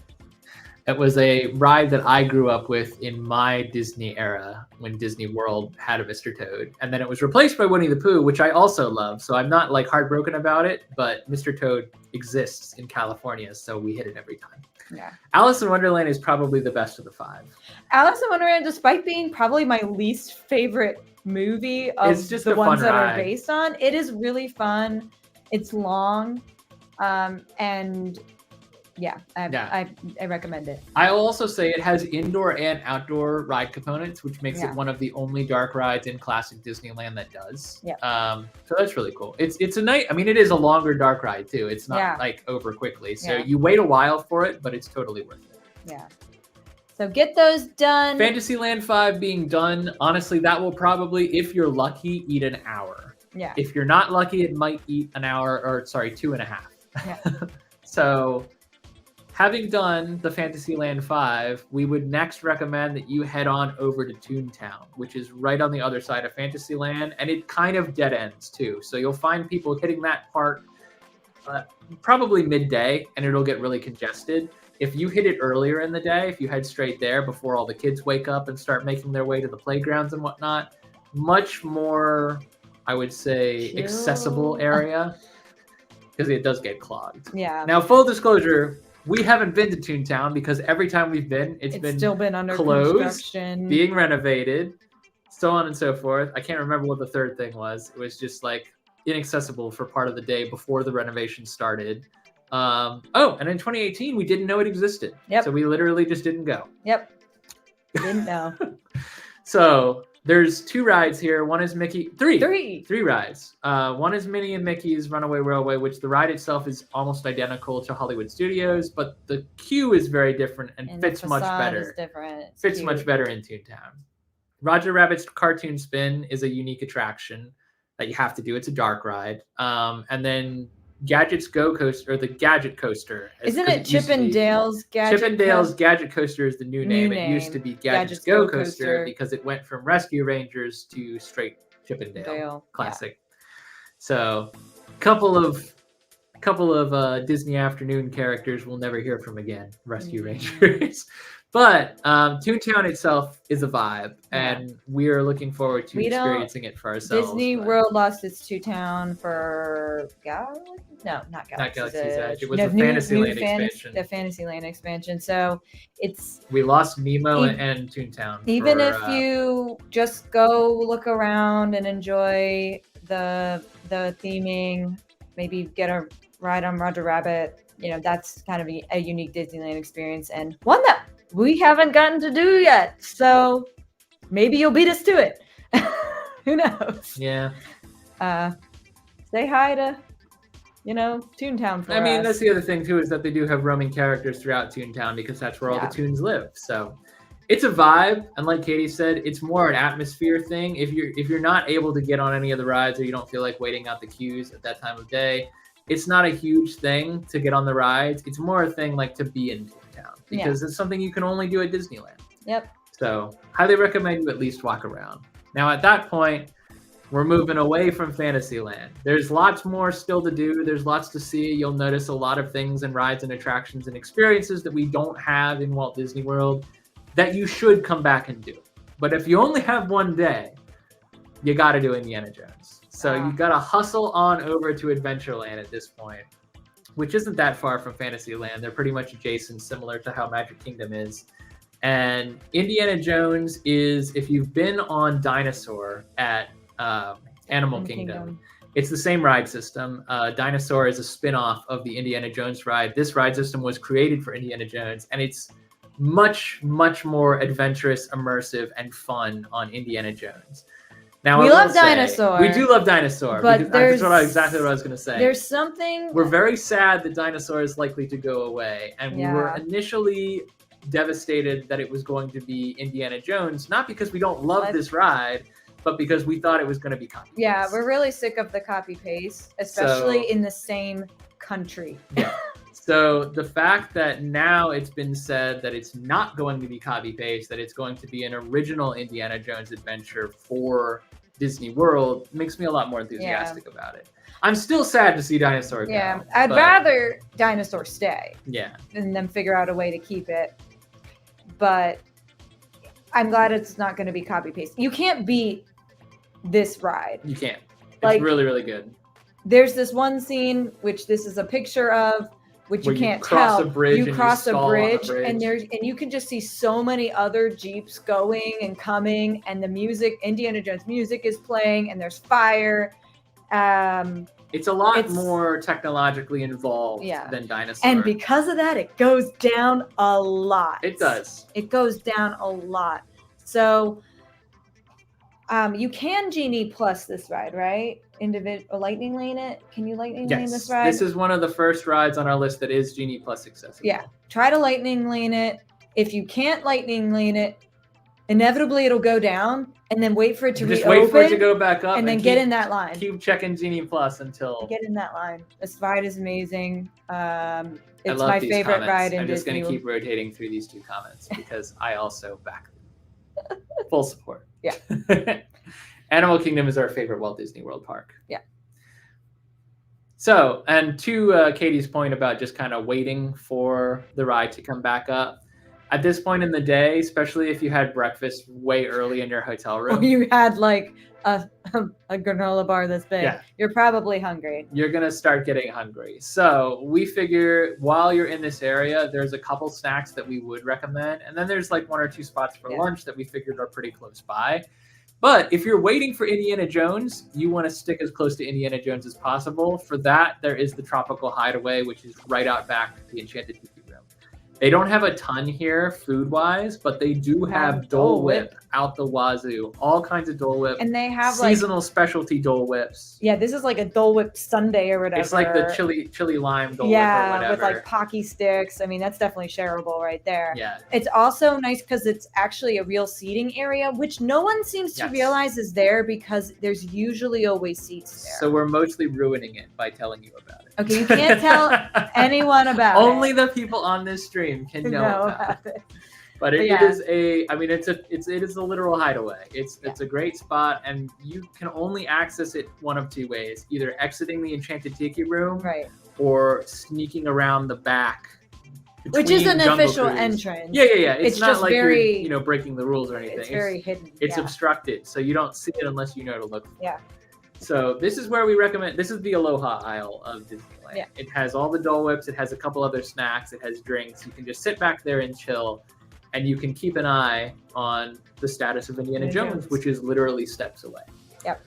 It was a ride that I grew up with in my Disney era when Disney World had a Mr. Toad. And then it was replaced by Winnie the Pooh, which I also love. So I'm not like heartbroken about it, but Mr. Toad exists in California, so we hit it every time. Yeah. Alice in Wonderland is probably the best of the 5. Alice in Wonderland, despite being probably my least favorite movie of It's just the a ones fun that ride. are based on, it is really fun. It's long. And yeah, I recommend it. I will also say it has indoor and outdoor ride components, which makes it one of the only dark rides in classic Disneyland that does. Yeah. So that's really cool. It's a night. I mean, it is a longer dark ride too. It's not like over quickly. So you wait a while for it, but it's totally worth it. Yeah. So get those done. Fantasyland 5 being done. Honestly, that will probably, if you're lucky, eat an hour. Yeah. If you're not lucky, it might eat an hour, or sorry, 2.5. Yeah. So having done the Fantasyland 5, we would next recommend that you head on over to Toontown, which is right on the other side of Fantasyland, and it kind of dead ends too. So you'll find people hitting that part probably midday, and it'll get really congested. If you hit it earlier in the day, if you head straight there before all the kids wake up and start making their way to the playgrounds and whatnot, much more, I would say, accessible area, because it does get clogged. Yeah. Now, full disclosure, we haven't been to Toontown because every time we've been, it's been still been under closed, construction, being renovated, so on and so forth. I can't remember what the third thing was. It was just like inaccessible for part of the day before the renovation started. And in 2018, we didn't know it existed. Yep. So we literally just didn't go. Yep. Didn't know. So there's 2 rides here. One is Mickey. Three rides. One is Minnie and Mickey's Runaway Railway, which the ride itself is almost identical to Hollywood Studios, but the queue is very different and fits much better. Fits much better in Toontown. Roger Rabbit's Cartoon Spin is a unique attraction that you have to do. It's a dark ride. And then Gadget's Go Coaster, or the Gadget Coaster. Isn't it Chippendale's Gadget? Chippendale's Gadget Coaster is the new name. It used to be Gadget's Go Coaster because it went from Rescue Rangers to straight Chippendale. Classic. Yeah. So, couple of Disney afternoon characters we'll never hear from again. Rescue Rangers. But Toontown itself is a vibe, and we are looking forward to experiencing it for ourselves. Disney World lost its Toontown for not Galaxy's Edge. It was the Fantasyland expansion. The Fantasyland expansion. So we lost Nemo and Toontown. Even if you just go look around and enjoy the theming, maybe get a ride on Roger Rabbit. That's kind of a unique Disneyland experience, and one that we haven't gotten to do yet. So maybe you'll beat us to it. Who knows? Yeah. Say hi to, Toontown for us. I mean, that's the other thing too, is that they do have roaming characters throughout Toontown because that's where all the Toons live. So it's a vibe, and like Katie said, it's more an atmosphere thing. If you're not able to get on any of the rides, or you don't feel like waiting out the queues at that time of day, it's not a huge thing to get on the rides. It's more a thing like to be in Toontown because it's something you can only do at Disneyland. Yep. So highly recommend you at least walk around. Now at that point, we're moving away from Fantasyland. There's lots more still to do. There's lots to see. You'll notice a lot of things and rides and attractions and experiences that we don't have in Walt Disney World that you should come back and do. But if you only have one day, you got to do Indiana Jones. So you got to hustle on over to Adventureland at this point, which isn't that far from Fantasyland. They're pretty much adjacent, similar to how Magic Kingdom is. And Indiana Jones is, if you've been on Dinosaur at Animal Kingdom, it's the same ride system. Dinosaur is a spin-off of the Indiana Jones ride. This ride system was created for Indiana Jones, and it's much, much more adventurous, immersive, and fun on Indiana Jones. Now, we love Dinosaur. We do love Dinosaur. But that's exactly what I was going to say. There's something... We're very sad that Dinosaur is likely to go away, and we were initially devastated that it was going to be Indiana Jones, not because we don't love this ride, but because we thought it was going to be copy-paste. Yeah, we're really sick of the copy-paste, especially in the same country. Yeah. So the fact that now it's been said that it's not going to be copy-paste, that it's going to be an original Indiana Jones adventure for Disney World, makes me a lot more enthusiastic about it. I'm still sad to see Dinosaur go. Yeah, I'd rather Dinosaur stay. Yeah. And then figure out a way to keep it. But I'm glad it's not going to be copy-paste. You can't beat this ride. You can't. It's really, really good. There's this one scene, which this is a picture of, which you can't tell. You cross a bridge, and you can just see so many other Jeeps going and coming, and the music, Indiana Jones music is playing, and there's fire. It's a lot more technologically involved than Dinosaur. And because of that, it goes down a lot. It does. It goes down a lot. So you can Genie Plus this ride, right? Lightning lane it? Can you Lightning lane this ride? This is one of the first rides on our list that is Genie Plus accessible. Yeah. Try to Lightning lane it. If you can't Lightning lane it, inevitably it'll go down, and then wait for it to reopen. Just wait for it to go back up. And then get in that line. Keep checking Genie Plus until... Get in that line. This ride is amazing. It's my favorite ride in Disney. I'm just going to keep rotating through these two comments because I also back them. Full support. Yeah. Animal Kingdom is our favorite Walt Disney World park. Yeah. So, and to Katie's point about just kind of waiting for the ride to come back up, at this point in the day, especially if you had breakfast way early in your hotel room. Or you had like a granola bar this big. You're probably hungry. You're going to start getting hungry. So we figure while you're in this area, there's a couple snacks that we would recommend. And then there's like one or two spots for lunch that we figured are pretty close by. But if you're waiting for Indiana Jones, you want to stick as close to Indiana Jones as possible. For that, there is the Tropical Hideaway, which is right out back at the Enchanted Tiki Room. They don't have a ton here food-wise, but they do have Dole Whip out the wazoo. All kinds of Dole Whip. And they have seasonal specialty Dole Whips. Yeah, this is like a Dole Whip sundae or whatever. It's like the chili lime Dole Whip or whatever. Yeah, with like Pocky sticks. I mean, that's definitely shareable right there. Yeah. It's also nice because it's actually a real seating area, which no one seems to realize is there because there's usually always seats there. So we're mostly ruining it by telling you about it. Okay, you can't tell anyone about it. Only the people on this stream can know about it. But it is it is a literal hideaway. It's a great spot, and you can only access it one of two ways: either exiting the Enchanted Tiki Room, or sneaking around the back, which is an official entrance. Yeah. It's not just like you're breaking the rules or anything. It's very hidden. It's obstructed, so you don't see it unless you know to look for it. Yeah. So this is where we recommend. This is the Aloha aisle of Disneyland. Yeah. It has all the Dole Whips. It has a couple other snacks. It has drinks. You can just sit back there and chill, and you can keep an eye on the status of Indiana Jones, which is literally steps away. Yep.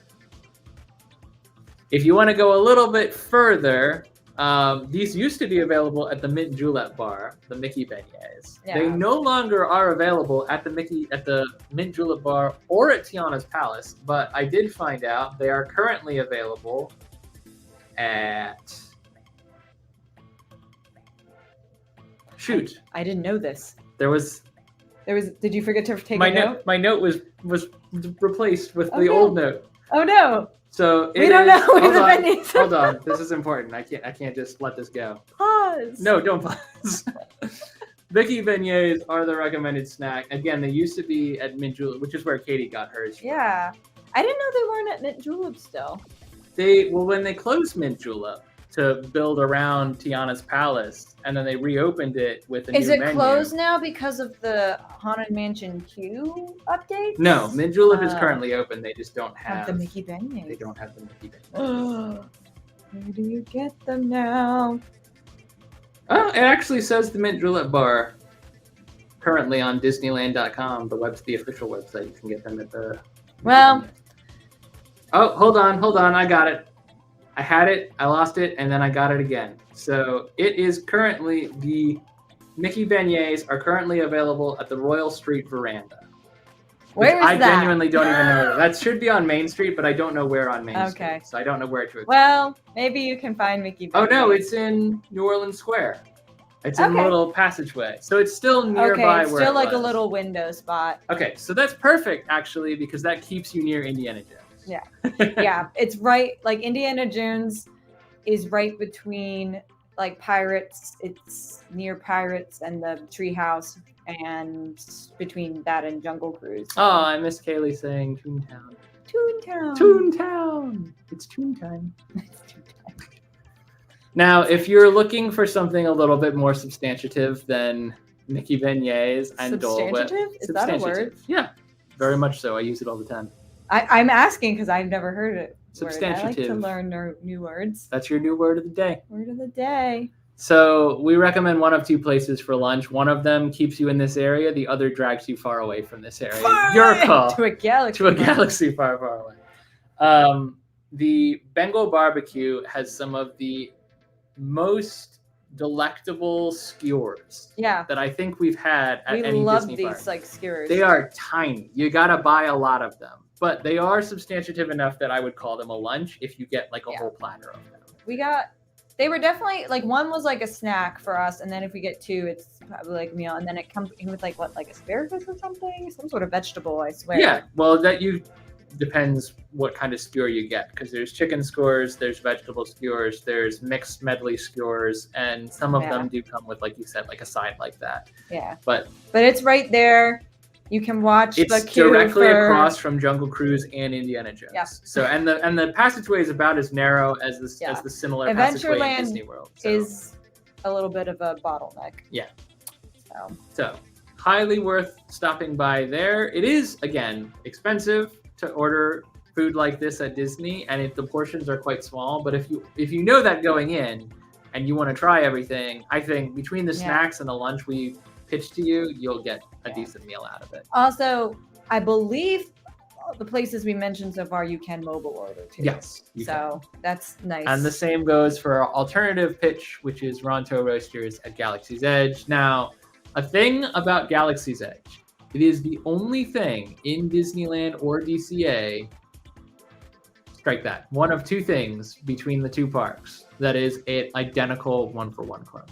If you want to go a little bit further, these used to be available at the Mint Julep Bar, the Mickey beignets. Yeah. They no longer are available at the Mint Julep Bar or at Tiana's Palace, but I did find out they are currently available at... Shoot. I didn't know this. There was. Did you forget to take a note? My note was replaced with the old note. Oh no. So we don't know where the venues are. Hold on. This is important. I can't just let this go. Pause. No, don't pause. Mickey beignets are the recommended snack. Again, they used to be at Mint Julep, which is where Katie got hers from. Yeah. I didn't know they weren't at Mint Julep still. When they closed Mint Julep to build around Tiana's Palace, and then they reopened it with a new menu. Is it closed now because of the Haunted Mansion 2 update? No, Mint Julep is currently open. They just don't have the Mickey beignets. They don't have the Mickey beignets. Where do you get them now? Oh, it actually says the Mint Julep bar currently on Disneyland.com, the official website. You can get them at the. Well. Oh, hold on. I got it. I had it, I lost it, and then I got it again. So it is currently the Mickey beignets are currently available at the Royal Street Veranda. Where is I that? genuinely don't even know. That should be on Main Street, but I don't know where on Main Street. So I don't know where to expect. Well, maybe you can find Mickey beignets. Oh no, it's in New Orleans Square. It's in a little passageway. So it's still nearby it's where still it like a was. little window spot. Okay, so that's perfect actually, because that keeps you near Indiana Jones. Yeah. Yeah, it's right, like Indiana Jones is right between like Pirates. It's near Pirates and the Treehouse, and between that and Jungle Cruise. Oh, I miss Kaylee saying Toontown. Toontown. Toontown. It's Toontown. Now, if you're looking for something a little bit more substantive than Mickey beignets and Dole Whip. Substantive? Is that a word? Yeah, very much so. I use it all the time. I'm asking because I've never heard it. Substantive. I like to learn new words. That's your new word of the day. Word of the day. So we recommend one of two places for lunch. One of them keeps you in this area. The other drags you far away from this area. Your call. To a galaxy. To a galaxy far, far away. The Bengal barbecue has some of the most delectable skewers that I think we've had at any Disney park. We love these like skewers. They are tiny. You gotta buy a lot of them. But they are substantive enough that I wowould call them a lunch if you get like a whole platter of them. They were definitely like, one was like a snack for us, and then if we get two, it's probably like a meal, and then it comes in with like asparagus or something, some sort of vegetable, I swear. Yeah, well depends what kind of skewer you get, because there's chicken skewers, there's vegetable skewers, there's mixed medley skewers, and some of them do come with, like you said, like a side like that. Yeah. But it's right there. You can watch the queue. It's directly across from Jungle Cruise and Indiana Jones. Yeah. So and the passageway is about as narrow as the similar passageway in Disney World. So. Is a little bit of a bottleneck. Yeah. So highly worth stopping by there. It is again expensive to order food like this at Disney, and if the portions are quite small. But if you know that going in, and you want to try everything, I think between the snacks and the lunch we pitch to you, you'll get a decent meal out of it. Also, I believe the places we mentioned so far, you can mobile order too. Yes. That's nice. And the same goes for our alternative pitch, which is Ronto Roasters at Galaxy's Edge. Now, a thing about Galaxy's Edge, it is the only thing in Disneyland or DCA, strike that, one of two things between the two parks that is an identical one-for-one clone.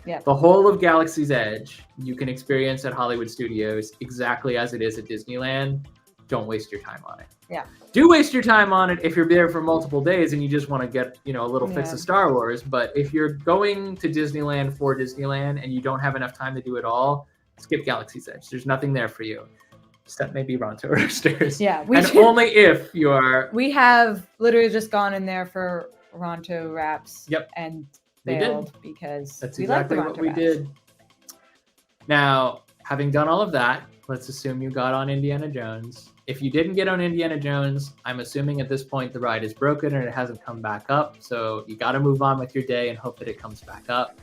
Yeah. The whole of Galaxy's Edge, you can experience at Hollywood Studios exactly as it is at Disneyland. Don't waste your time on it. Yeah. Do waste your time on it if you're there for multiple days and you just want to get, a little fix of Star Wars. But if you're going to Disneyland for Disneyland and you don't have enough time to do it all, skip Galaxy's Edge. There's nothing there for you. Except maybe Ronto Roasters. Yeah. Only if you are. We have literally just gone in there for Ronto wraps. Yep. And failed because that's exactly what we did. Now, having done all of that, let's assume you got on Indiana Jones. If you didn't get on Indiana Jones, I'm assuming at this point the ride is broken and it hasn't come back up. So you got to move on with your day and hope that it comes back up.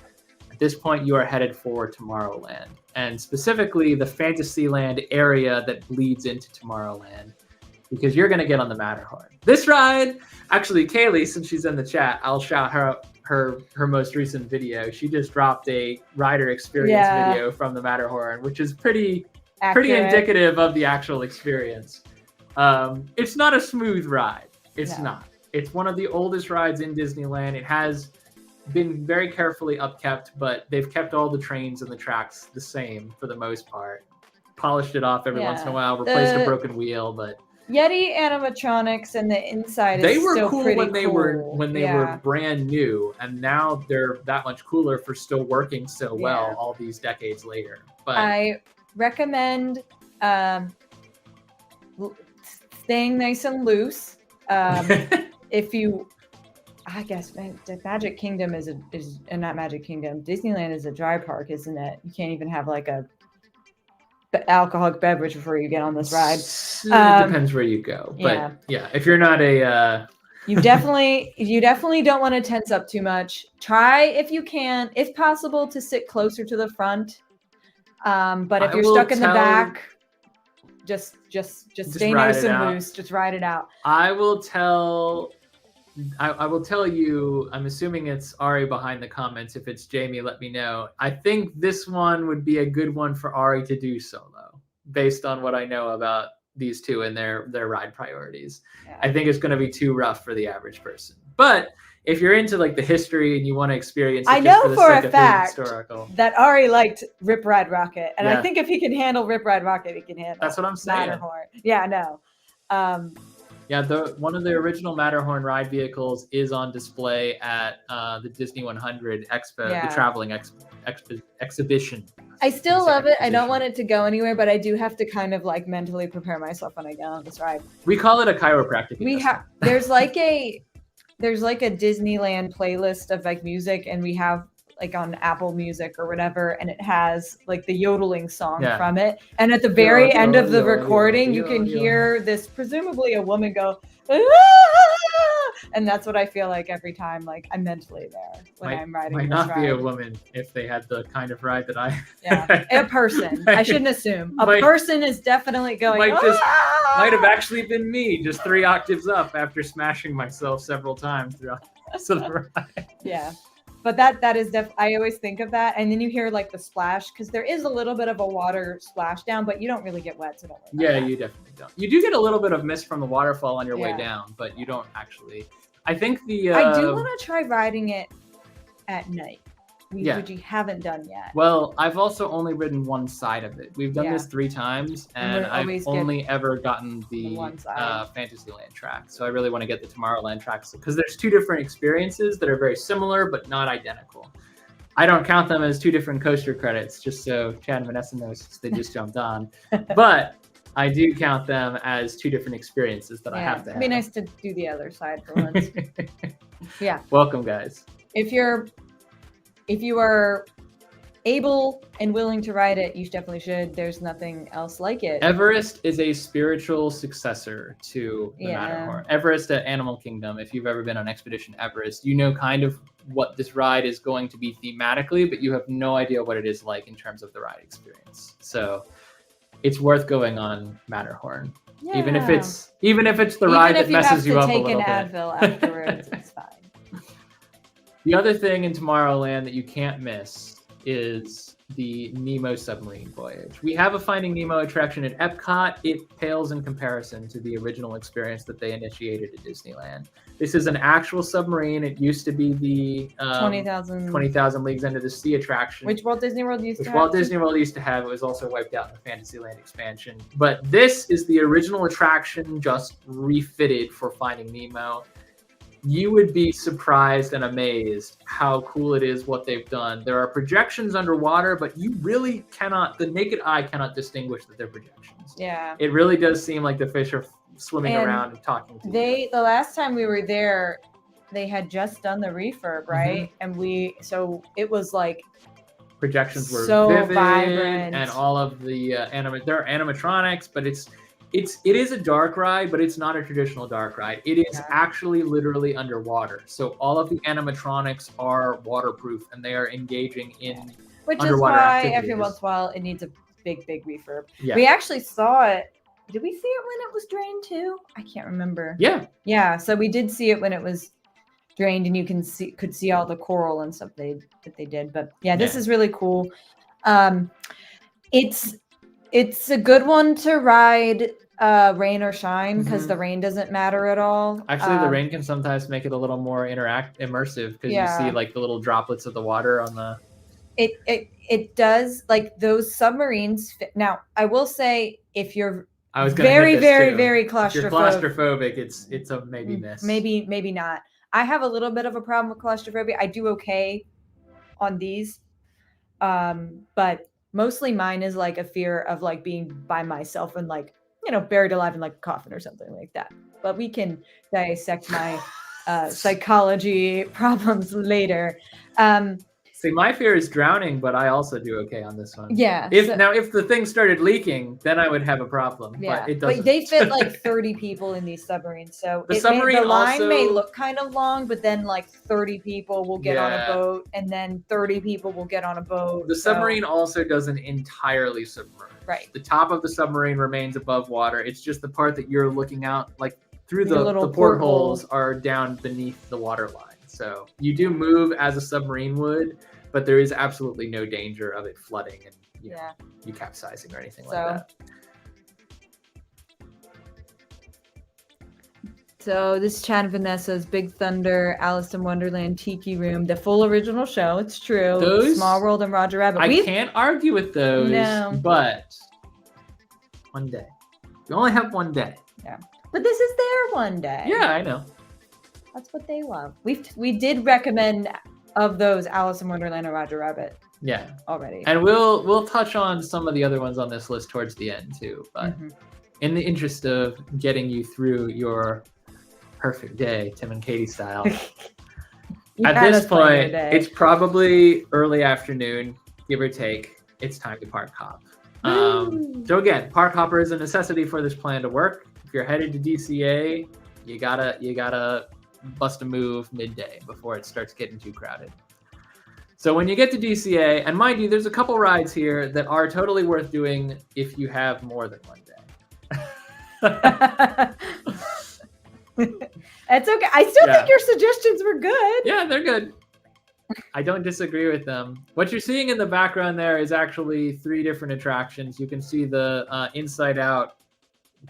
At this point, you are headed for Tomorrowland, and specifically the Fantasyland area that bleeds into Tomorrowland, because you're going to get on the Matterhorn. This ride, actually, Kaylee, since she's in the chat, I'll shout her most recent video. She just dropped a rider experience video from the Matterhorn, which is pretty indicative of the actual experience. It's not a smooth ride. It's not. It's one of the oldest rides in Disneyland. It has been very carefully upkept, but they've kept all the trains and the tracks the same for the most part. Polished it off every once in a while, replaced a broken wheel, but Yeti animatronics and the inside They is were still cool pretty when they were cool. brand new, and now they're that much cooler for still working so well Yeah. all these decades later. But I recommend staying nice and loose. If you, I guess, the Magic Kingdom is not Magic Kingdom. Disneyland is a dry park, isn't it? You can't even have like a alcoholic beverage before you get on this ride. It depends where you go, but yeah, if you're not a you definitely don't want to tense up too much. Try if you can, if possible, to sit closer to the front. But if you're stuck in the back, just stay nice and loose. Just ride it out. I will tell you, I'm assuming it's Ari behind the comments. If it's Jamie, let me know. I think this one would be a good one for Ari to do solo, based on what I know about these two and their ride priorities. Yeah. I think it's going to be too rough for the average person. But if you're into like the history and you want to experience it, I know for a fact that Ari liked Rip Ride Rocket, and I think if he can handle Rip Ride Rocket, he can handle. That's what I'm saying. Matterhorn. Yeah, no. Yeah, one of the original Matterhorn ride vehicles is on display at the Disney 100 Expo, the traveling exhibition. I still love it. I don't want it to go anywhere, but I do have to kind of like mentally prepare myself when I get on this ride. We call it a chiropractic. There's like a Disneyland playlist of like music, and we have like on Apple Music or whatever, and it has like the yodeling song from it. And at the very end of the recording, you can hear this, presumably a woman go, "Ah!" And that's what I feel like every time, like I'm mentally there when I'm riding this ride. Might not be a woman if they had the kind of ride that I... a person. I shouldn't assume. A person is definitely going, might have actually been me, just 3 octaves up after smashing myself several times throughout the ride. Yeah. But that is I always think of that, and then you hear like the splash, because there is a little bit of a water splashdown, but you don't really get wet, so don't worry about that. You definitely don't. You do get a little bit of mist from the waterfall on your way down, but you don't actually. I think I do want to try riding it at night, which you haven't done yet. Well, I've also only ridden one side of it. We've done this 3 times, and I've only ever gotten the Fantasyland track. So I really want to get the Tomorrowland tracks, because there's 2 different experiences that are very similar but not identical. I don't count them as 2 different coaster credits, just so Chad and Vanessa knows, since they just jumped on. But I do count them as 2 different experiences that I have to have. It'd be nice to do the other side for once. Yeah. Welcome, guys. If you are able and willing to ride it, you definitely should. There's nothing else like it. Everest is a spiritual successor to the Matterhorn. Everest at Animal Kingdom, if you've ever been on Expedition Everest, you know kind of what this ride is going to be thematically, but you have no idea what it is like in terms of the ride experience. So it's worth going on Matterhorn. Yeah. Even if it's the ride that messes you up a little bit. Even if you have to take an Advil afterwards, it's fine. The other thing in Tomorrowland that you can't miss is the Nemo Submarine Voyage. We have a Finding Nemo attraction at Epcot. It pales in comparison to the original experience that they initiated at Disneyland. This is an actual submarine. It used to be the 20,000 Leagues Under the Sea attraction. Which Walt Disney World used to have. Walt Disney World used to have. It was also wiped out in the Fantasyland expansion. But this is the original attraction, just refitted for Finding Nemo. You would be surprised and amazed how cool it is what they've done. There are projections underwater, but you really cannot, the naked eye cannot distinguish that they're projections. Yeah. It really does seem like the fish are swimming around and talking to you. The last time we were there, they had just done the refurb, right? And so it was like projections were so vivid, vibrant, and all of the there are animatronics, but it is a dark ride, but it's not a traditional dark ride. It is actually literally underwater. So all of the animatronics are waterproof, and they are engaging in which underwater is why activities. Every once in a while it needs a big refurb. Yeah. We actually saw it. Did we see it when it was drained too? I can't remember. Yeah. Yeah. So we did see it when it was drained, and you could see all the coral and stuff that they did. But this is really cool. It's a good one to ride rain or shine, because the rain doesn't matter at all. Actually, the rain can sometimes make it a little more immersive, because you see like the little droplets of the water on the. It does, like those submarines. Now, I will say, if you're I was going to very, hit this very, too. very If you're claustrophobic. it's a maybe miss. Maybe not. I have a little bit of a problem with claustrophobia. I do okay on these, but mostly mine is like a fear of like being by myself and like, you know, buried alive in like a coffin or something like that. But we can dissect my psychology problems later. See, my fear is drowning, but I also do okay on this one. Yeah. If the thing started leaking, then I would have a problem. Yeah, But it doesn't. but they fit like 30 people in these submarines, so The submarine the line also- may look kind of long, but then like 30 people will get on a Yeah. boat, and then 30 people will get on a boat. The so- submarine also doesn't entirely submerge. Right. The top of the submarine remains above water. It's just the part that you're looking out, like through The the little portholes, are down beneath the water line. So you do move as a submarine would, but there is absolutely no danger of it flooding and you capsizing or anything like that. So this is Chad and Vanessa's Big Thunder, Alice in Wonderland, Tiki Room, the full original show. It's true. Those- Small World and Roger Rabbit. I can't argue with those, No. but one day. You only have one day. But this is their one day. Yeah, I know. That's what they love. We did recommend of those Alice in Wonderland and Roger Rabbit Yeah. already. And we'll touch on some of the other ones on this list towards the end too. But in the interest of getting you through your perfect day, Tim and Katie style, You at had this us plan your point, day. it's probably early afternoon, give or take. It's time to park hop. So again, Parkhopper is a necessity for this plan to work. If you're headed to DCA, you gotta bust a move midday before it starts getting too crowded. So when you get to DCA, and mind you, there's a couple rides here that are totally worth doing if you have more than one day. It's okay. I still think your suggestions were good. Yeah, they're good. I don't disagree with them. What you're seeing in the background there is actually 3 different attractions. You can see the inside out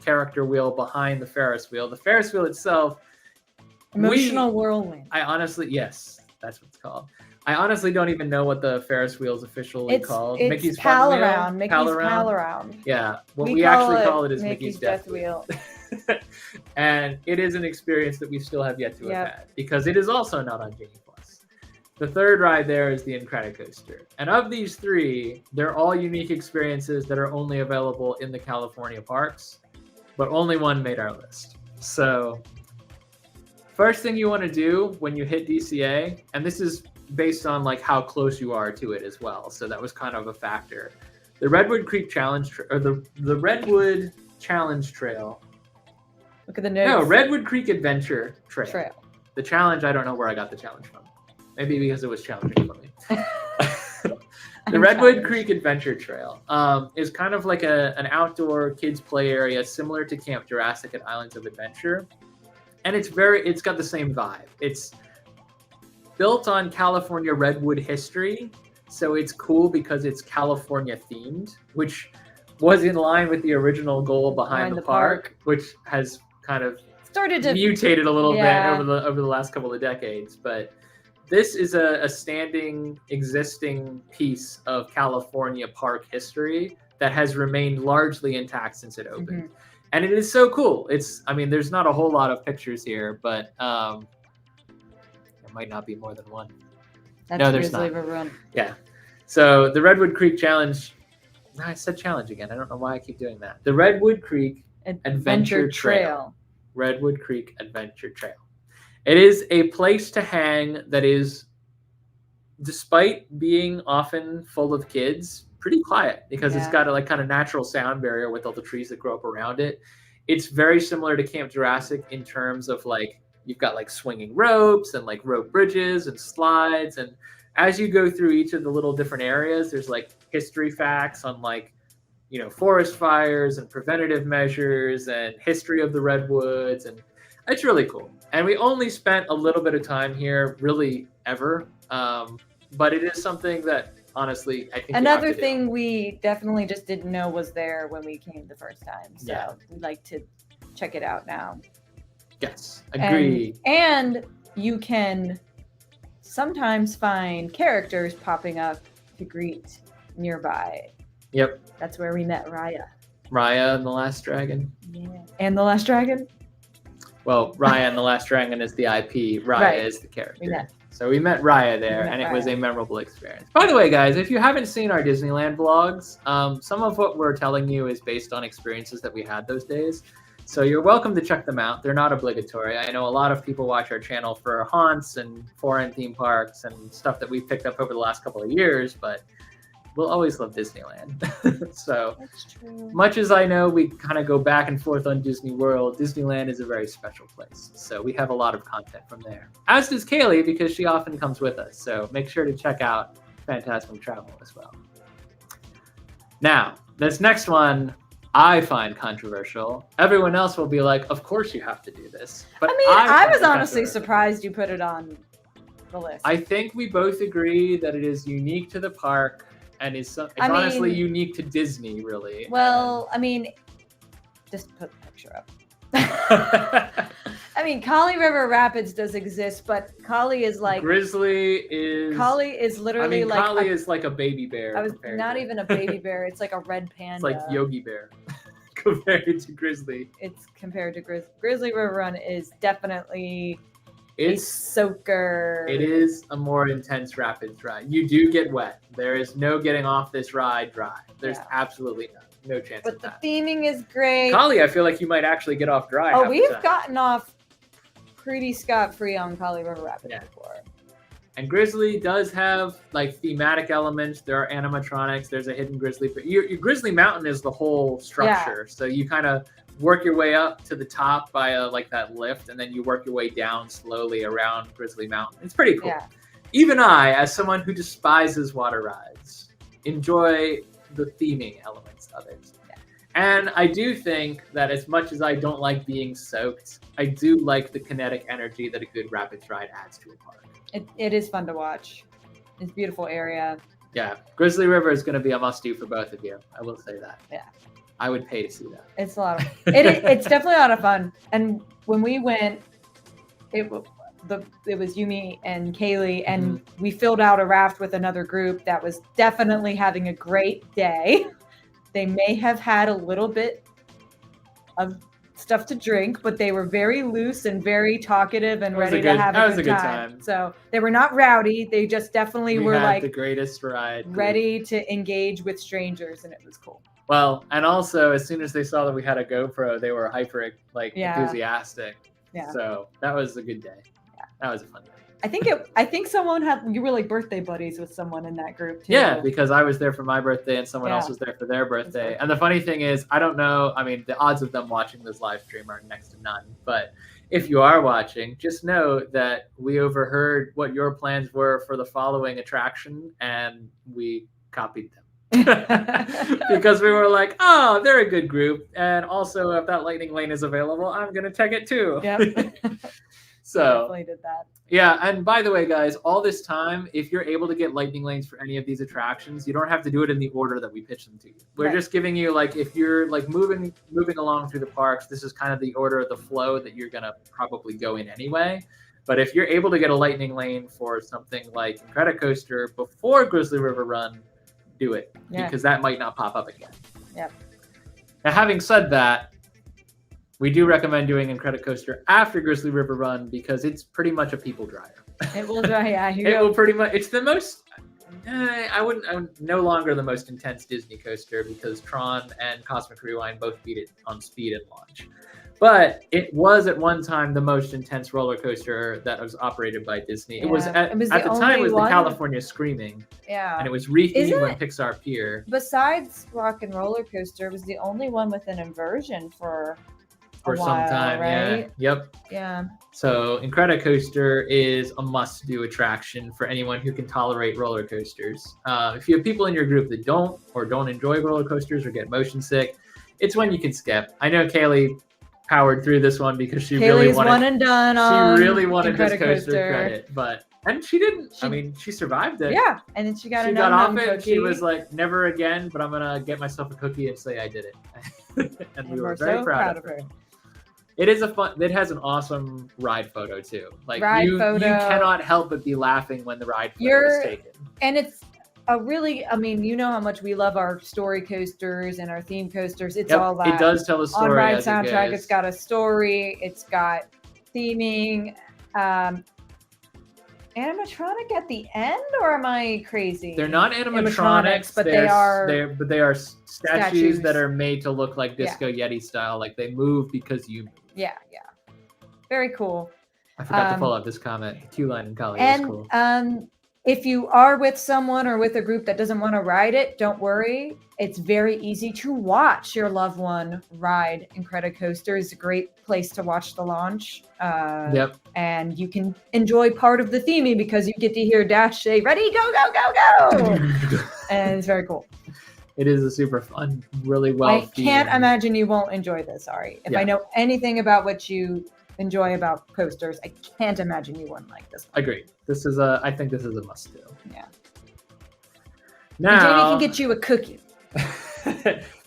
character wheel behind the Ferris wheel. The Ferris wheel itself, Emotional whirlwind. I honestly, yes, that's what it's called. I honestly don't even know what the Ferris wheel is officially called. It's Mickey's Pal Fun Wheel? Around. Mickey's Pal Around. Yeah, what We we call actually it call it is Mickey's Mickey's Death Wheel. And it is an experience that we still have yet to have had because it is also not on Genie Plus. The third ride there is the Incredicoaster. And of these 3, they're all unique experiences that are only available in the California parks, but only one made our list. So first thing you want to do when you hit DCA, and this is based on like how close you are to it as well. So that was kind of a factor. The Redwood Creek Challenge, or the Redwood Challenge Trail. Look at the notes. No, Redwood Creek Adventure Trail. Trail. The challenge, I don't know where I got the challenge from. Maybe because it was challenging for me. The Redwood Creek Adventure Trail is kind of like an outdoor kids play area similar to Camp Jurassic at Islands of Adventure. And it's got the same vibe. It's built on California redwood history. So it's cool because it's California themed, which was in line with the original goal behind the park, which has kind of Started to mutated a little bit over the last couple of decades. But this is a standing, existing piece of California park history that has remained largely intact since it opened. And it is so cool. There's not a whole lot of pictures here, but there might not be more than one. That's No, there's Grizzly not. Run. Yeah. So the Redwood Creek Challenge, I said challenge again. I don't know why I keep doing that. The Redwood Creek Adventure Trail. Redwood Creek Adventure Trail. It is a place to hang that is, despite being often full of kids, pretty quiet because it's got a like kind of natural sound barrier with all the trees that grow up around it. It's very similar to Camp Jurassic in terms of like you've got like swinging ropes and like rope bridges and slides, and as you go through each of the little different areas, there's like history facts on like, you know, forest fires and preventative measures and history of the redwoods, and it's really cool. And we only spent a little bit of time here, really ever, but it is something that honestly I think another thing we definitely just didn't know was there when we came the first time. So we'd like to check it out now. Yes, agree. And you can sometimes find characters popping up to greet nearby. Yep. That's where we met Raya. Raya and the Last Dragon. Yeah. And the Last Dragon. Well, Raya and the Last Dragon is the IP. Raya Right. is the character. We met. So we met Raya there, and it was a memorable experience. By the way, guys, if you haven't seen our Disneyland vlogs, some of what we're telling you is based on experiences that we had those days. So you're welcome to check them out. They're not obligatory. I know a lot of people watch our channel for haunts and foreign theme parks and stuff that we've picked up over the last couple of years, but we'll always love Disneyland. So That's true. much as I know we kind of go back and forth on Disney World, Disneyland is a very special place. So we have a lot of content from there. As does Kaylee, because she often comes with us. So make sure to check out Phantasmic Travel as well. Now, this next one I find controversial. Everyone else will be like, of course you have to do this. But I mean, I find was it honestly controversial. surprised you put it on the list. I think we both agree that it is unique to the park and it's honestly unique to Disney, really. Well, I mean, just put the picture up. I mean, Kali River Rapids does exist, but Kali is like Grizzly is. Kali is literally like Kali is like a baby bear. I was compared not to- even a baby bear. It's like a red panda. It's like Yogi Bear compared to Grizzly. It's compared to Grizzly River Run is definitely a It's soaker. It is a more intense rapids ride. You do get wet. There is no getting off this ride dry. There's Yeah. absolutely no chance But of the that. theming is great. Kali, I feel like you might actually get off dry. Oh, half the we've time. gotten off pretty scot-free on Kali River Rapids Yeah. before. And Grizzly does have like thematic elements. There are animatronics. There's a hidden Grizzly. But your Grizzly Mountain is the whole structure. So you kind of work your way up to the top by like that lift, and then you work your way down slowly around Grizzly Mountain. It's pretty cool. Yeah. Even I, as someone who despises water rides, enjoy the theming elements of it. Yeah. And I do think that as much as I don't like being soaked, I do like the kinetic energy that a good rapids ride adds to a park. It is fun to watch. It's a beautiful area. Yeah, Grizzly River is going to be a must-do for both of you. I will say that. Yeah. I would pay to see that. It's a lot of it's definitely a lot of fun. And when we went, it was Yumi and Kaylee, and we filled out a raft with another group that was definitely having a great day. They may have had a little bit of stuff to drink, but they were very loose and very talkative and ready to have a good time. So they were not rowdy. They just definitely were had like the greatest ride. ready to engage with strangers, and it was cool. Well, and also as soon as they saw that we had a GoPro, they were hyper Yeah. enthusiastic. Yeah. So that was a good day. Yeah. That was a fun day. I think someone you were like birthday buddies with someone in that group too. Yeah, because I was there for my birthday and someone else Yeah. was there for their birthday. cool. And the funny thing is, I don't know. I mean, the odds of them watching this live stream are next to none. But if you are watching, just know that we overheard what your plans were for the following attraction and we copied them. Because we were like, oh, they're a good group. And also, if that lightning lane is available, I'm going to check it too. Yep. So Definitely did that. yeah, and by the way, guys, all this time, if you're able to get lightning lanes for any of these attractions, you don't have to do it in the order that we pitch them to you. We're Right. just giving you, like, if you're like moving along through the parks, this is kind of the order of the flow that you're gonna probably go in anyway. But if you're able to get a lightning lane for something like Incredicoaster before Grizzly River Run, do it, Yeah. because that might not pop up again. Yep. Now, having said that, we do recommend doing Incredicoaster after Grizzly River Run because it's pretty much a people dryer. It will dry. Yeah, you It go. will pretty much. It's the most. I'm no longer the most intense Disney coaster because Tron and Cosmic Rewind both beat it on speed at launch. But it was at one time the most intense roller coaster that was operated by Disney. It was Yeah. at It was the the time it was only the one? California Screaming, Yeah. and it was rethemed Isn't when it- Pixar Pier Besides Rock and Roller Coaster, it was the only one with an inversion for for a some while, time. right? Yeah. Yep. Yeah. So Incredicoaster is a must-do attraction for anyone who can tolerate roller coasters. If you have people in your group that don't enjoy roller coasters or get motion sick, it's one you can skip. I know Kaylee powered through this one because she really Kaylee's one wanted. and done on She really wanted this coaster Incredicoaster. credit, and she didn't. I She- mean, she survived it. Yeah, and then she got She a got off num-num it. And she cookie. was like, "Never again." But I'm gonna get myself a cookie and say I did it. And we were we're very so proud of her. It is it has an awesome ride photo too. Like Ride you photo. cannot help but be laughing when the ride photo You're- is taken. And it's a really, I mean, you know how much we love our story coasters and our theme coasters. It's Yep, all that. it does tell a story. On-ride as it soundtrack, goes. it's got a story, it's got theming. Animatronic at the end, or am I crazy? They're not animatronics, but they are statues that are made to look like Disco Yeti style. Like they move because you move. Yeah. Very cool. I forgot to follow up this comment. Q-Line and Collie and was cool. If you are with someone or with a group that doesn't want to ride it, don't worry. It's very easy to watch your loved one ride Incredicoaster. It's a great place to watch the launch. Yep. And you can enjoy part of the theming because you get to hear Dash say, "Ready, go, go, go, go!" And it's very cool. It is a super fun, really well. I can't imagine you won't enjoy this, Ari. If I know anything about what you enjoy about coasters, I can't imagine you wouldn't like this one. Agreed. I think this is a must do. Yeah. Now Jamie can get you a cookie.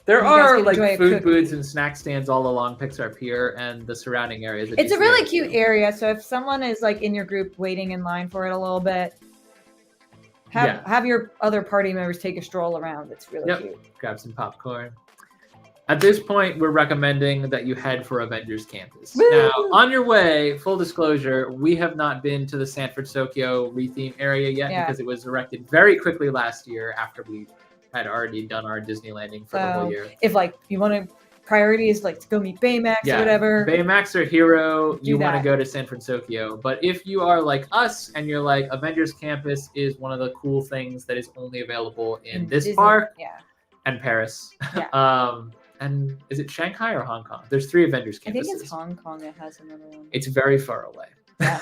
there are like food booths and snack stands all along Pixar Pier and the surrounding areas. It's a really cute area. So if someone is like in your group waiting in line for it a little bit, have your other party members take a stroll around. It's really cute. Grab some popcorn. At this point, we're recommending that you head for Avengers Campus. Woo! Now, on your way, full disclosure, we have not been to the Sanford Tokyo retheme area yet because it was erected very quickly last year after we had already done our Disneylanding for the whole year. If like you want to priorities like to go meet Baymax or whatever. Baymax or Hero, you want to go to Sanford Tokyo. But if you are like us and you're like, Avengers Campus is one of the cool things that is only available in this Disney, park and Paris. Yeah. And is it Shanghai or Hong Kong? There's 3 Avengers campuses. I think it's Hong Kong that has another one. It's very far away. Yeah.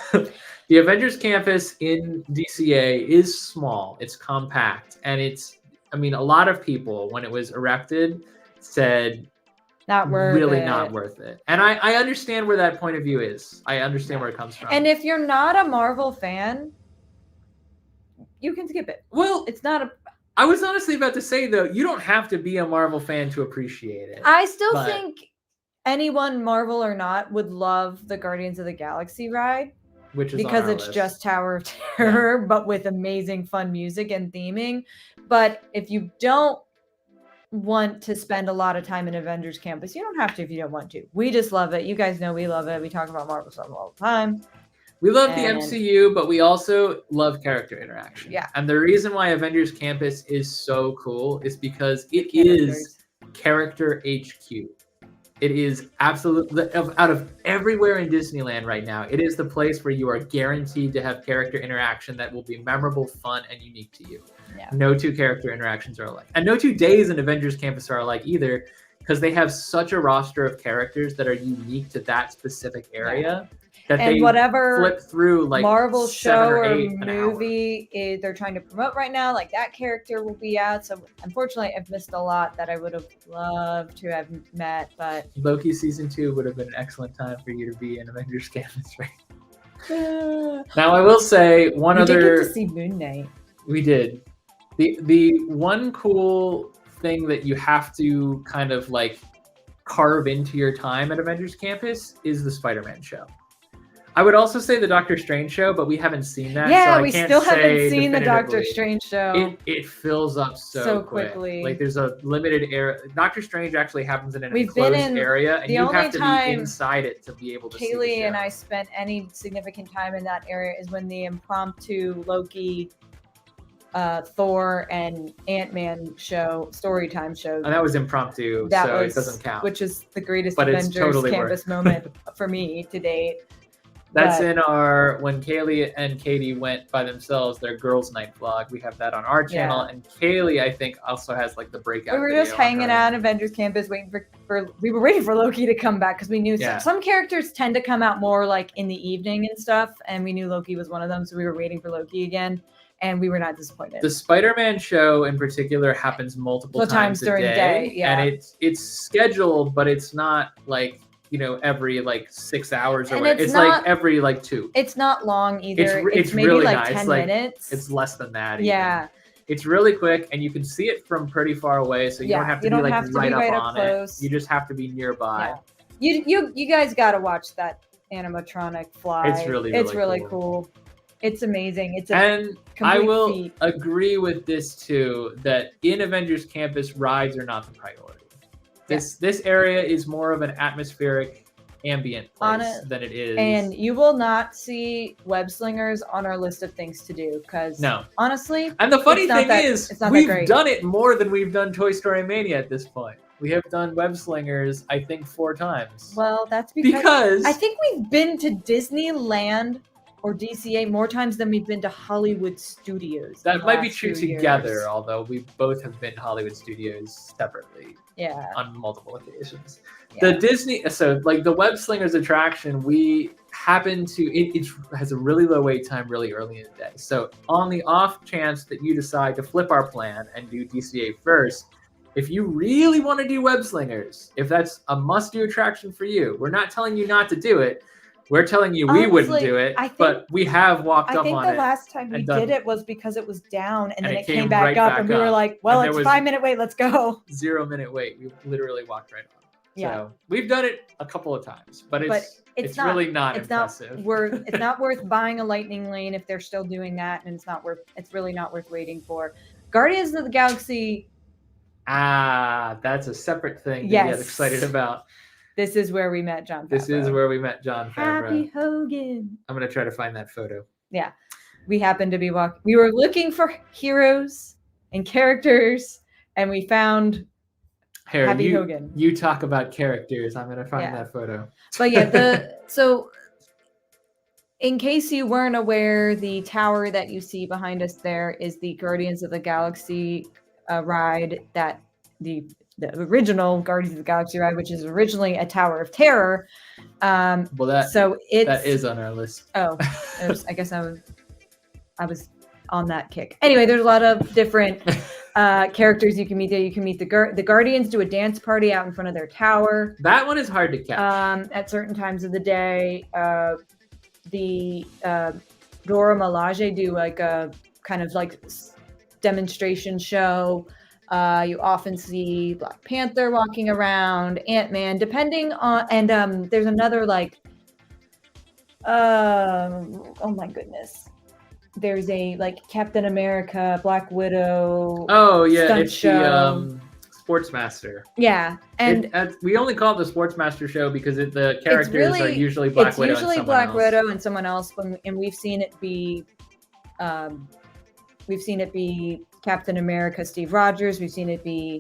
The Avengers campus in DCA is small. It's compact. And a lot of people, when it was erected, said not worth it. And I understand where that point of view is. I understand where it comes from. And if you're not a Marvel fan, you can skip it. Well, it's not a... I was honestly about to say, though, you don't have to be a Marvel fan to appreciate it. I still think anyone, Marvel or not, would love the Guardians of the Galaxy ride. Which is because it's just Tower of Terror, but with amazing fun music and theming. But if you don't want to spend a lot of time in Avengers Campus, you don't have to if you don't want to. We just love it. You guys know we love it. We talk about Marvel stuff all the time. We love the MCU, but we also love character interaction. Yeah. And the reason why Avengers Campus is so cool is because it is character HQ. It is absolutely, out of everywhere in Disneyland right now, it is the place where you are guaranteed to have character interaction that will be memorable, fun, and unique to you. Yeah. No 2 character interactions are alike. And no 2 days in Avengers Campus are alike either, because they have such a roster of characters that are unique to that specific area. Yeah. That and they whatever flip through like Marvel show or movie they're trying to promote right now, like that character will be out. So unfortunately, I've missed a lot that I would have loved to have met. But Loki season 2 would have been an excellent time for you to be in Avengers Campus, right? Now I will say we did get to see Moon Knight. We did. The one cool thing that you have to kind of like carve into your time at Avengers Campus is the Spider-Man show. I would also say the Doctor Strange show, but we haven't seen that. Yeah, so we still haven't seen the Doctor Strange show. It fills up so quickly. Like there's a limited area. Doctor Strange actually happens in an enclosed area, and you have to be inside it to be able to see the show. Kaylee and I spent any significant time in that area is when the impromptu Loki, Thor, and Ant-Man show, Storytime show. And that was impromptu, so it doesn't count. Which is the greatest Avengers Campus moment for me to date. That's in our, when Kaylee and Katie went by themselves, their girls' night vlog. We have that on our channel. And Kaylee, I think, also has like the breakout. We were just hanging out at Avengers Campus waiting we were waiting for Loki to come back because we knew some characters tend to come out more like in the evening and stuff. And we knew Loki was one of them. So we were waiting for Loki again. And we were not disappointed. The Spider-Man show in particular happens multiple times during the day. Yeah. And it's scheduled, but it's not like, every like 6 hours or whatever. It's like every like 2. It's not long either. It's maybe really like nice. 10 minutes. It's less than that. Yeah. Even. It's really quick, and you can see it from pretty far away, so you don't have to be like right up close. You just have to be nearby. Yeah. You guys got to watch that animatronic fly. It's really cool. It's amazing. It's a And I complete will feat. agree with this too, that in Avengers Campus, rides are not the priority. This area is more of an atmospheric, ambient place than it is. And you will not see web slingers on our list of things to do because honestly, and the funny thing is, we've great. done it more than we've done Toy Story Mania at this point. We have done web slingers, I think, 4 times. Well, that's because I think we've been to Disneyland or DCA more times than we've been to Hollywood Studios. That might be true together, although we both have been to Hollywood Studios separately. Yeah. On multiple occasions. Yeah. The Disney, so like the Web Slingers attraction, we happen to, it has a really low wait time really early in the day. So on the off chance that you decide to flip our plan and do DCA first, if you really want to do Web Slingers, if that's a must-do attraction for you, we're not telling you not to do it. We're telling you we wouldn't do it, but we have walked up on it. I think the last time we did it was because it was down and then it came back up and we were like, well, it's 5-minute wait, let's go. 0-minute wait. We literally walked right on. Yeah. So we've done it a couple of times, but it's really not impressive. It's not worth buying a lightning lane if they're still doing that, and it's really not worth waiting for. Guardians of the Galaxy. That's a separate thing to get excited about. This is where we met Jon Favreau. This is where we met Jon Favreau. Happy Hogan. I'm going to try to find that photo. Yeah. We happened to be walking. We were looking for heroes and characters, and we found Happy Hogan. You talk about characters. I'm going to find that photo. But yeah, so in case you weren't aware, the tower that you see behind us there is the Guardians of the Galaxy ride that the original Guardians of the Galaxy ride, which is originally a Tower of Terror. That is on our list. Oh, I guess I was on that kick. Anyway, there's a lot of different characters you can meet there. You can meet the Guardians do a dance party out in front of their tower. That one is hard to catch. At certain times of the day. The Dora Milaje do like a kind of like demonstration show. You often see Black Panther walking around, Ant-Man, depending on, and there's another like, oh my goodness, there's a like Captain America, Black Widow. Oh yeah, it's show. The Sportsmaster. Yeah, and we only call it the Sportsmaster show because the characters are usually Black Widow. It's usually Black Widow and someone else, and we've seen it be, Captain America, Steve Rogers. We've seen it be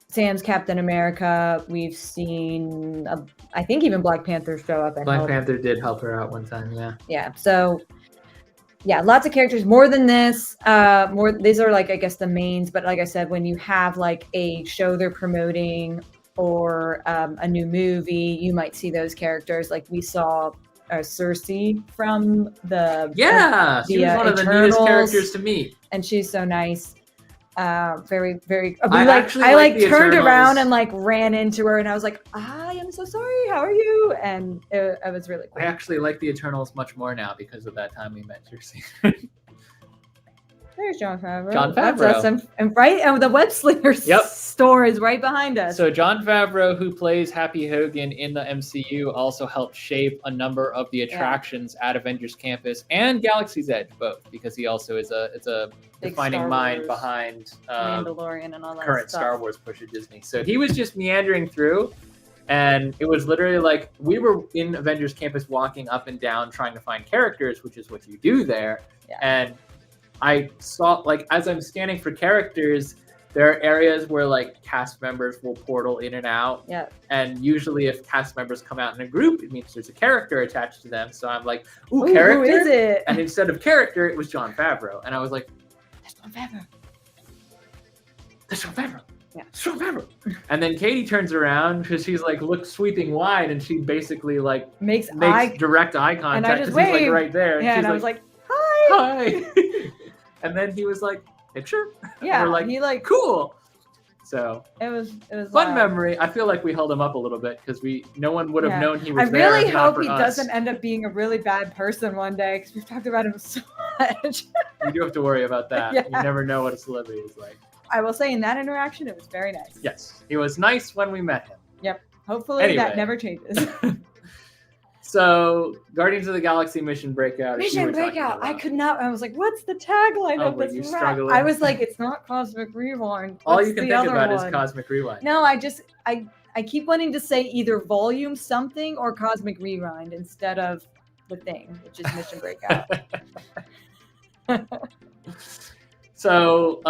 Sam's Captain America. We've seen, I think, even Black Panther show up. Black Panther did help her out one time, yeah. Yeah, so, yeah, lots of characters. More than this. These are, like, I guess, the mains. But like I said, when you have, like, a show they're promoting or a new movie, you might see those characters. Like, we saw Cersei from she was one of the neatest characters to meet, and she's so nice. Very, very. I turned around and like ran into her, and I was like, "I am so sorry. How are you?" And it was really cool. I actually like the Eternals much more now because of that time we met Cersei. There's Jon Favreau. Jon Favreau. That's us. And the Web Slingers store is right behind us. So Jon Favreau, who plays Happy Hogan in the MCU, also helped shape a number of the attractions at Avengers Campus and Galaxy's Edge, both, because he also is a defining mind behind Mandalorian and all that current stuff. Star Wars push at Disney. So he was just meandering through, and it was literally like we were in Avengers Campus walking up and down trying to find characters, which is what you do there. Yeah. And I saw, like, as I'm scanning for characters, there are areas where, like, cast members will portal in and out. Yeah. And usually if cast members come out in a group, it means there's a character attached to them. So I'm like, ooh, character? Who is it? And instead of character, it was Jon Favreau. And I was like, that's Jon Favreau. That's Jon Favreau. Yeah. That's Jon Favreau. And then Katie turns around because she's, like, looks sweeping wide, and she basically, like, makes direct eye contact because he's, like, right there. Yeah, and I was like, hi. Hi. And then he was like, picture? Yeah, we're like, he like cool. So it was fun memory. I feel like we held him up a little bit because no one would have known he was there. I really hope he doesn't end up being a really bad person one day because we've talked about him so much. You do have to worry about that. Yeah. You never know what a celebrity is like. I will say in that interaction, it was very nice. Yes, he was nice when we met him. Yep. Hopefully that never changes. So, Guardians of the Galaxy Mission Breakout. if you Mission were talking Breakout. I about. could not. I was like, "What's the tagline Oh, of were this?" you rap? struggling? I was like, "It's not Cosmic Rewind." All What's you can the think other about one? is Cosmic Rewind. No, I keep wanting to say either Volume something or Cosmic Rewind instead of the thing, which is Mission Breakout. So,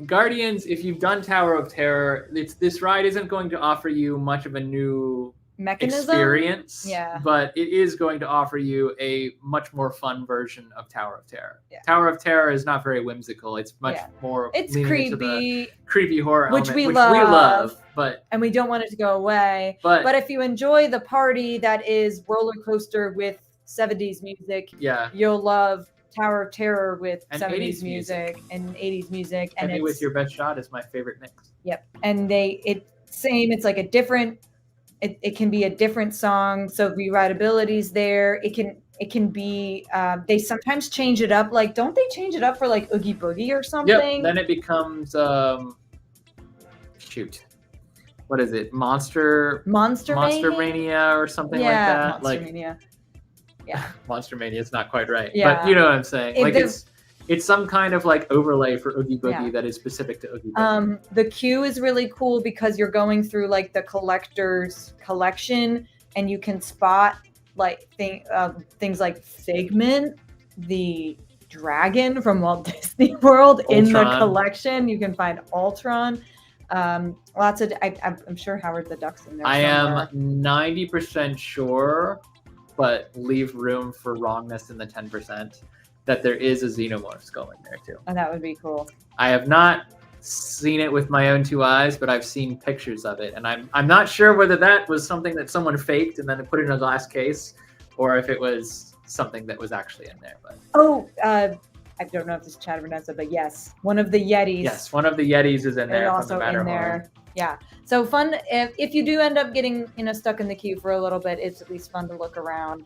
Guardians, if you've done Tower of Terror, this ride isn't going to offer you much of a new Mechanism experience, Yeah. but it is going to offer you a much more fun version of Tower of Terror. Yeah. Tower of Terror is not very whimsical. It's much more It's leaning into the creepy, creepy horror which element, we love, but and we don't want it to go away. But if you enjoy the party that is roller coaster with 70s music, yeah, you'll love Tower of Terror with And 70s 80s music and 80s music. And Heavy with Your Best Shot is my favorite mix. Yep. And it's like a different, it can be a different song. So rewritability's there. It can be, they sometimes change it up. Like, don't they change it up for like Oogie Boogie or something? Yep. Then it becomes, what is it? Monster Mania or something like that. Monster Mania. Yeah. Monster Mania is not quite right. Yeah. But you know what I'm saying. It's some kind of like overlay for Oogie Boogie that is specific to Oogie Boogie. The queue is really cool because you're going through like the collector's collection and you can spot like things like Figment, the dragon from Walt Disney World in the collection. You can find Ultron. Lots of, I'm sure Howard the Duck's in there. I am 90% sure, but leave room for wrongness in the 10%, that there is a Xenomorph skull in there too. Oh, that would be cool. I have not seen it with my own two eyes, but I've seen pictures of it, and I'm not sure whether that was something that someone faked and then put in a glass case, or if it was something that was actually in there. But I don't know if this is Chad Vanessa, but yes, one of the Yetis. Yes, one of the Yetis is in there. They're also in there. Yeah. So fun. If you do end up getting stuck in the queue for a little bit, it's at least fun to look around.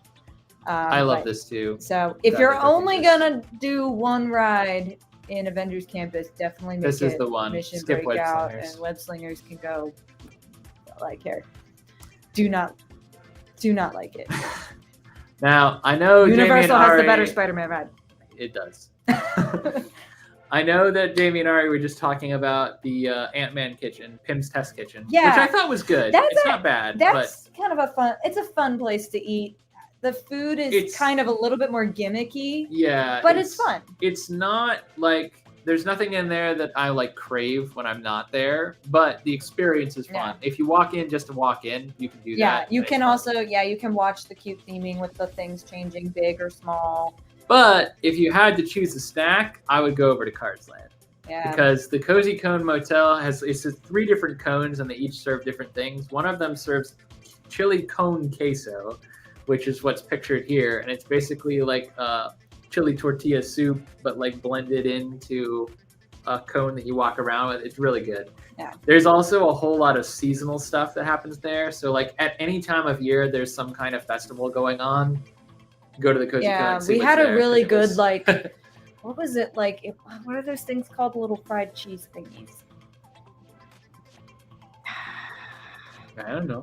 I love this too. So if you're only gonna do one ride in Avengers Campus, definitely make this is the one. Mission Skip Breakout, and Web Slingers can go. Like here, do not like it. Now I know Universal has the better Spider-Man ride. It does. I know that Jamie and Ari were just talking about the Ant-Man kitchen, Pym's Test Kitchen, which I thought was good. It's not bad. That's kind of it's a fun place to eat. The food is kind of a little bit more gimmicky. Yeah. But it's fun. It's not like, there's nothing in there that I like crave when I'm not there, but the experience is fun. Yeah. If you walk in just to walk in, you can do that. Yeah, you can also, you can watch the cute theming with the things changing big or small. But if you had to choose a snack, I would go over to Cars Land. Yeah. Because the Cozy Cone Motel it's 3 different cones and they each serve different things. One of them serves chili cone queso, which is what's pictured here, and it's basically like chili tortilla soup, but like blended into a cone that you walk around with. It's really good. Yeah. There's also a whole lot of seasonal stuff that happens there. So like at any time of year, there's some kind of festival going on. Go to the Cozy Cone. Yeah, we had a really good like, what was it like? What are those things called? The little fried cheese thingies. I don't know.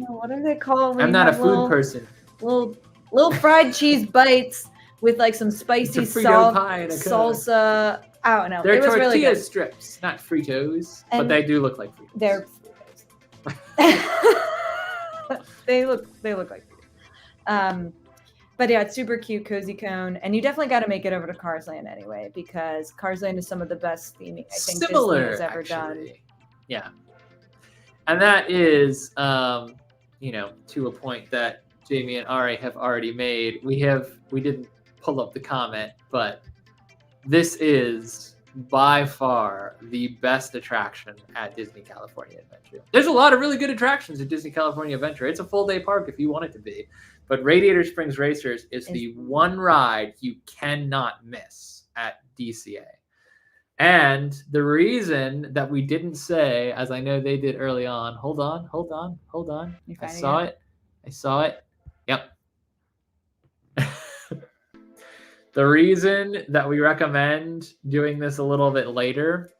What are they called? I'm not a food person. Little fried cheese bites with like some spicy salsa. I don't know. They're tortilla really good. Strips, not Fritos, but they do look like Fritos. They're Fritos. they look like Fritos. But yeah, it's super cute, Cozy Cone, and you definitely got to make it over to Cars Land anyway, because Cars Land is some of the best theming I think Disney has ever done. Yeah, and that is, to a point that Jamie and Ari have already made. We didn't pull up the comment, but this is by far the best attraction at Disney California Adventure. There's a lot of really good attractions at Disney California Adventure. It's a full day park if you want it to be. But Radiator Springs Racers is the one ride you cannot miss at DCA. And the reason that we didn't say, as I know they did early on, hold on. I saw it. Yep. The reason that we recommend doing this a little bit later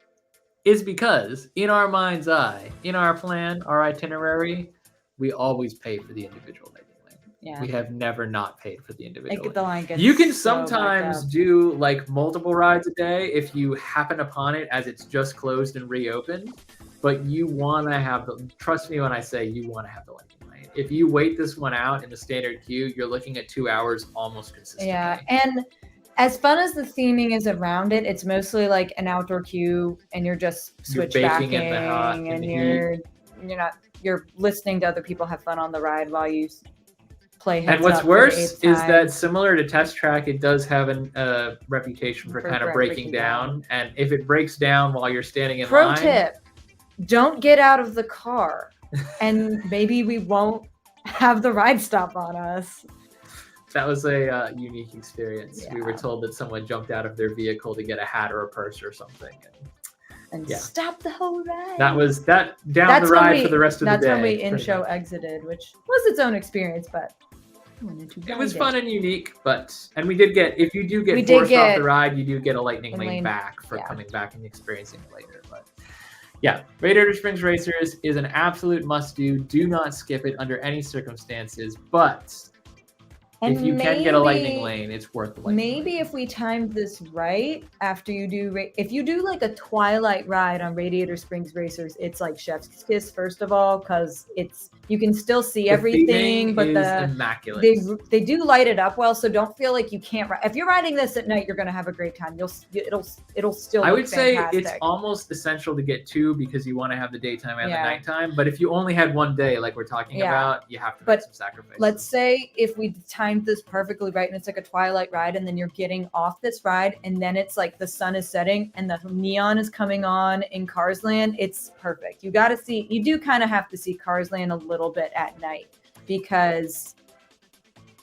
is because in our mind's eye, in our plan, our itinerary, we always pay for the individual Lightning Lane. Yeah. We have never not paid for the individual. The line gets You can so backed sometimes up. do like multiple rides a day if you happen upon it as it's just closed and reopened. But you want to have the, trust me when I say you want to have the lightning lane. If you wait this one out in the standard queue, you're looking at 2 hours almost consistently. Yeah, and as fun as the theming is around it, it's mostly like an outdoor queue, and you're just switchbacking, and you're listening to other people have fun on the ride while you play. And what's worse is that similar to Test Track, it does have a reputation for kind of breaking down. And if it breaks down while you're standing in line. Pro tip: don't get out of the car, and maybe we won't have the ride stop on us. That was a unique experience. Yeah. We were told that someone jumped out of their vehicle to get a hat or a purse or something. And stop the whole ride. That's the ride for the rest of the day. That's when we in-show exited, which was its own experience, but it was fun and unique. And we did get, if you do get forced off the ride, you do get a lightning lane back for coming back and experiencing it later. But yeah, Radiator Springs Racers is an absolute must-do. Do not skip it under any circumstances. But if you can get a lightning lane, it's worth the lightning lane. Maybe if we timed this right, after you do, if you do like a twilight ride on Radiator Springs Racers, it's like Chef's Kiss, first of all, because you can still see everything, but immaculate. They do light it up well, so don't feel like you can't ride. If you're riding this at night, you're going to have a great time. It'll still I would say fantastic. It's almost essential to get two because you want to have the daytime and the nighttime. But if you only had one day, like we're talking about, you have to make some sacrifices. Let's say if we timed this perfectly right and it's like a twilight ride, and then you're getting off this ride, and then it's like the sun is setting and the neon is coming on in Cars Land. It's perfect. You do kind of have to see Cars Land a little bit at night because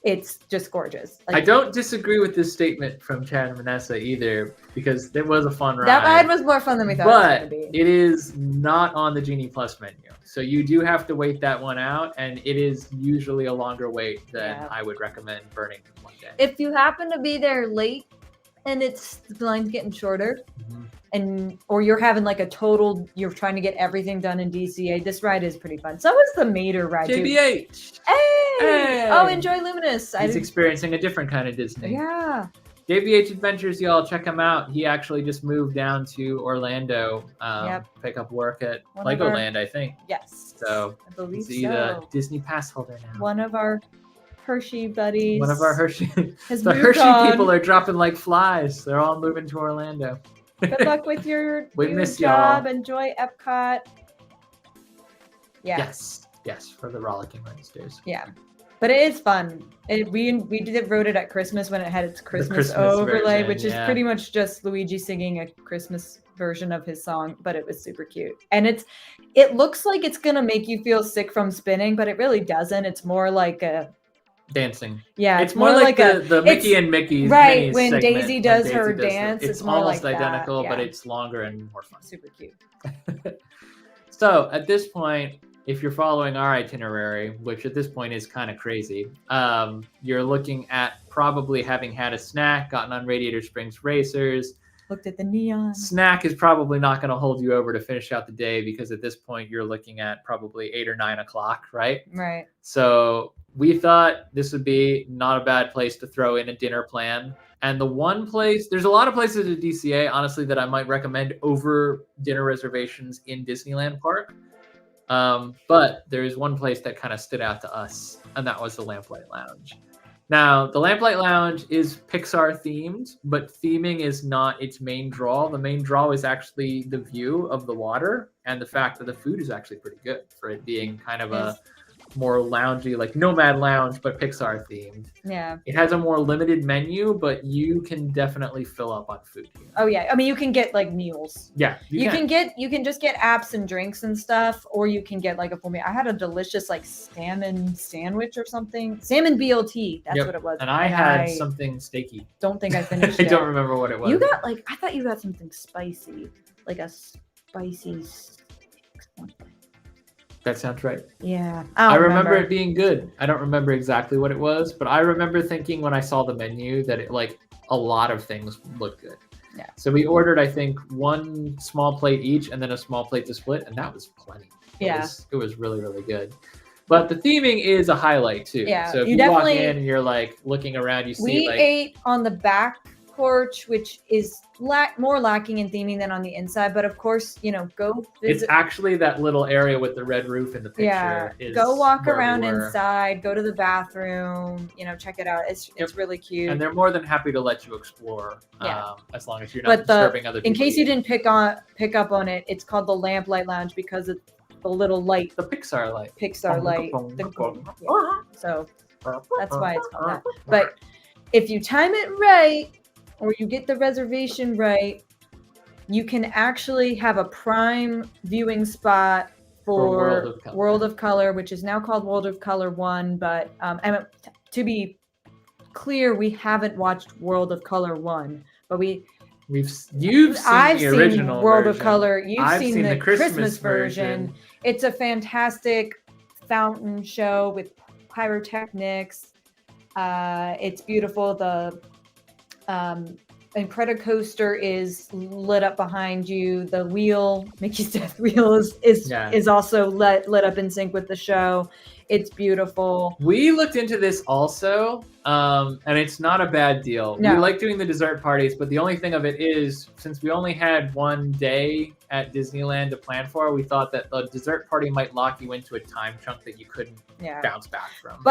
it's just gorgeous. I don't disagree with this statement from Chad and Vanessa either, because it was a fun ride. That ride was more fun than we thought it was going to be. But it is not on the Genie Plus menu. So you do have to wait that one out, and it is usually a longer wait than I would recommend burning one day. If you happen to be there late and the line's getting shorter, or you're having like you're trying to get everything done in DCA, this ride is pretty fun. So is the Mater ride JBH. Too. Hey! Oh, enjoy Luminous. He's experiencing a different kind of Disney. Yeah. JBH Adventures, y'all, check him out. He actually just moved down to Orlando, pick up work at Legoland, I think. Yes. So I believe he's a Disney pass holder now. One of our Hershey buddies. One of our Hershey. The Hershey people are dropping like flies. They're all moving to Orlando. Good luck with your miss job. Y'all. Enjoy Epcot. Yeah. Yes, for the rollicking monsters. Yeah. But it is fun. We wrote it at Christmas when it had its Christmas overlay, which is pretty much just Luigi singing a Christmas version of his song, but it was super cute. And it looks like it's gonna make you feel sick from spinning, but it really doesn't. It's more like a dancing. Yeah, it's more like the Mickey and Mickey's right when Daisy does her dance. It's more almost like identical, that. But it's longer and more fun. Super cute. So at this point, if you're following our itinerary, which at this point is kind of crazy, you're looking at probably having had a snack, gotten on Radiator Springs Racers, looked at the neon. Snack is probably not going to hold you over to finish out the day because at this point you're looking at probably 8 or 9 o'clock, right? Right. So we thought this would be not a bad place to throw in a dinner plan. And the one place, there's a lot of places at DCA, honestly, that I might recommend over dinner reservations in Disneyland Park. But there is one place that kind of stood out to us, and that was the Lamplight Lounge. Now, the Lamplight Lounge is Pixar themed, but theming is not its main draw. The main draw is actually the view of the water and the fact that the food is actually pretty good for it being kind of a more loungy, like Nomad Lounge, but Pixar themed. Yeah. It has a more limited menu, but you can definitely fill up on food here. Oh yeah. I mean, you can get like meals. Yeah. You can just get apps and drinks and stuff, or you can get like a full meal. I had a delicious like salmon sandwich or something. Salmon BLT. That's what it was. And I had something steaky. Don't think I finished it. I don't remember what it was. You got I thought you got something spicy, like a spicy That sounds right. Yeah. I remember it being good. I don't remember exactly what it was, but I remember thinking when I saw the menu that it a lot of things looked good. Yeah. So we ordered, I think, one small plate each and then a small plate to split, and that was plenty. It was really, really good. But the theming is a highlight too. Yeah, So if you you walk definitely- in and you're like looking around, you see We like ate on the back porch, which is more lacking in theming than on the inside. But of course, go it's visit. actually that little area with the red roof in the picture. Yeah, Is go walk where we around were. inside, go to the bathroom, check it out. It's really cute. And they're more than happy to let you explore, Yeah. As long as you're not disturbing other people. In case you didn't pick up on it, it's called the Lamplight Lounge because it's the little light. The Pixar light. Yeah. So that's why it's called that. But if you time it right, or you get the reservation right, you can actually have a prime viewing spot for World of Color, which is now called World of Color 1. But to be clear, we haven't watched World of Color 1, but you've seen the original World of Color. You've seen the Christmas version. It's a fantastic fountain show with pyrotechnics. It's beautiful. The Incredicoaster is lit up behind you. The wheel, Mickey's Death Wheel, is also lit up in sync with the show. It's beautiful. We looked into this also, and it's not a bad deal. No. We like doing the dessert parties, but the only thing of it is, since we only had one day at Disneyland to plan for, we thought that the dessert party might lock you into a time chunk that you couldn't bounce back from.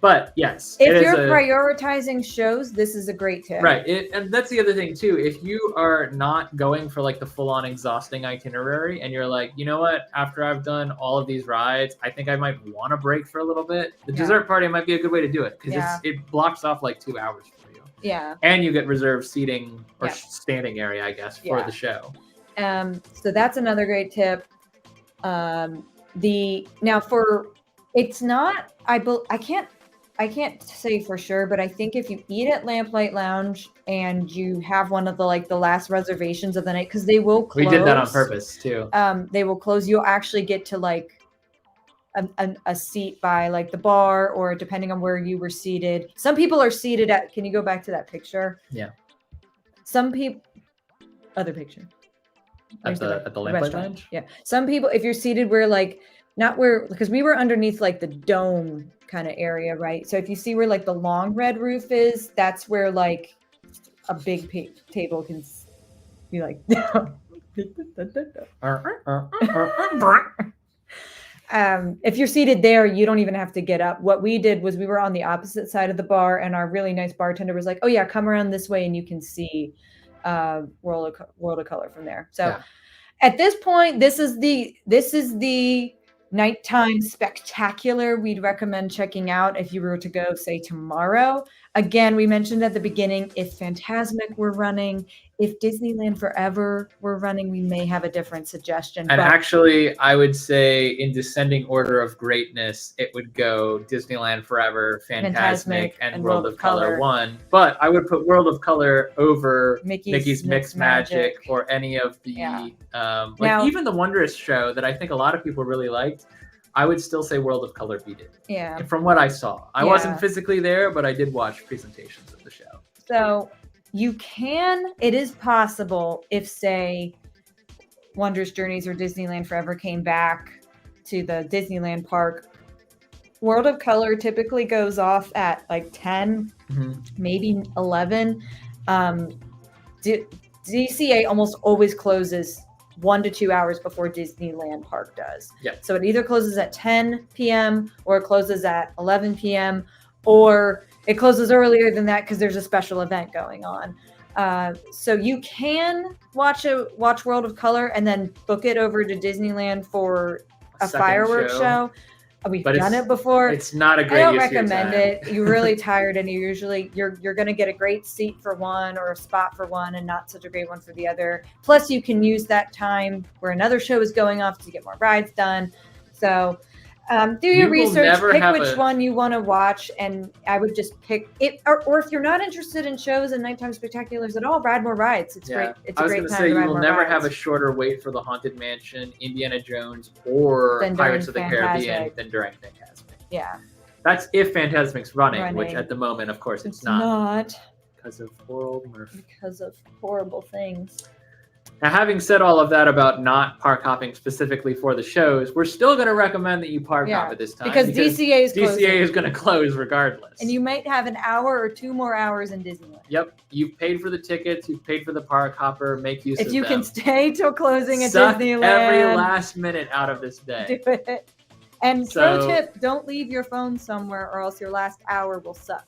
But yes, if you're prioritizing shows, this is a great tip. Right, and that's the other thing too. If you are not going for like the full-on exhausting itinerary, and you're like, you know what, after I've done all of these rides, I think I might want to break for a little bit. The dessert party might be a good way to do it because it blocks off like 2 hours for you. Yeah, and you get reserved seating or standing area, I guess, for the show. So that's another great tip. I can't say for sure, but I think if you eat at Lamplight Lounge and you have one of the last reservations of the night, because they will close. We did that on purpose too. They will close. You'll actually get to a seat by the bar, or depending on where you were seated. Some people are seated at. Can you go back to that picture? Yeah. Some people. Other picture. At the Lamplight Lounge. Yeah. Some people, if you're seated because we were underneath the dome kind of area, right? So if you see where the long red roof is, that's where a big table can be if you're seated there, you don't even have to get up. What we did was we were on the opposite side of the bar, and our really nice bartender was like, "Oh yeah, come around this way and you can see World of Color from there." So at this point, this is the nighttime spectacular we'd recommend checking out if you were to go, say, tomorrow. Again, we mentioned at the beginning, if Fantasmic were running, if Disneyland Forever were running, we may have a different suggestion. And actually, I would say in descending order of greatness, it would go Disneyland Forever, Fantasmic, and World of Color 1. But I would put World of Color over Mickey's Mixed Magic or any of the, even the Wondrous Show that I think a lot of people really liked. I would still say World of Color beat it. Yeah. From what I saw. I wasn't physically there, but I did watch presentations of the show. So it is possible if, say, Wondrous Journeys or Disneyland Forever came back to the Disneyland Park, World of Color typically goes off at 10, maybe 11. DCA almost always closes 1 to 2 hours before Disneyland Park does. Yeah. So it either closes at 10 p.m. or it closes at 11 p.m. or it closes earlier than that because there's a special event going on. So you can watch World of Color and then book it over to Disneyland for a fireworks show. We've done it before. It's not a great I don't recommend it. You're really tired, and you're going to get a great seat for one or a spot for one, and not such a great one for the other. Plus, you can use that time where another show is going off to get more rides done. So, do your research, pick which one you want to watch, and I would just pick it. Or if you're not interested in shows and nighttime spectaculars at all, ride more rides. It's great. It's a great time to ride more rides. I was going to say, you will never have a shorter wait for the Haunted Mansion, Indiana Jones, or Pirates of the Caribbean than during Fantasmic. Yeah. That's if Fantasmic's running, which at the moment, of course, it's not. Not. Because of World Murphy. Because of horrible things. Now, having said all of that about not park hopping specifically for the shows, we're still going to recommend that you park hop at this time because DCA is closing. DCA is going to close regardless. And you might have an hour or 2 more hours in Disneyland. Yep, you've paid for the tickets, you've paid for the Parkhopper. Make use of them. If you can stay till closing at Suck Disneyland, every last minute out of this day. Do it. And pro tip: don't leave your phone somewhere, or else your last hour will suck.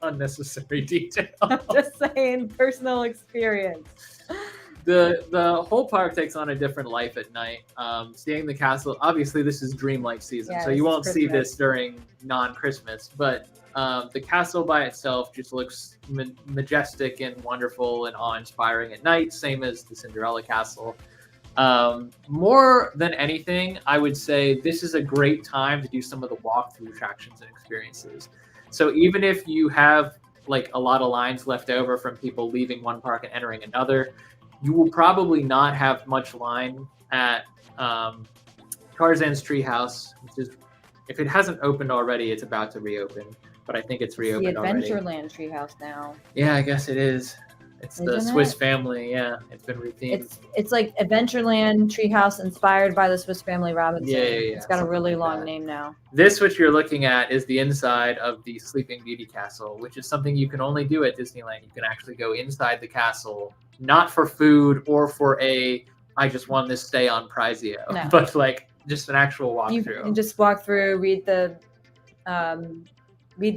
Unnecessary detail. I'm just saying, personal experience. The whole park takes on a different life at night. Seeing the castle, obviously this is dreamlight season, so you won't see this during non-Christmas, but the castle by itself just looks majestic and wonderful and awe-inspiring at night, same as the Cinderella castle. More than anything, I would say this is a great time to do some of the walkthrough attractions and experiences. So even if you have like a lot of lines left over from people leaving one park and entering another, you will probably not have much line at Tarzan's Treehouse, which is, if it hasn't opened already, it's about to reopen. But I think it's reopened already. The Adventureland Treehouse now. Yeah, I guess it is. It's the Swiss Family. Yeah, it's been rethemed. It's like Adventureland Treehouse inspired by the Swiss Family Robinson. Yeah. It's got a really long name now. This, which you're looking at, is the inside of the Sleeping Beauty Castle, which is something you can only do at Disneyland. You can actually go inside the castle, not for food or for I just won this stay on Prizio, but like just an actual walkthrough. You can just walk through, read the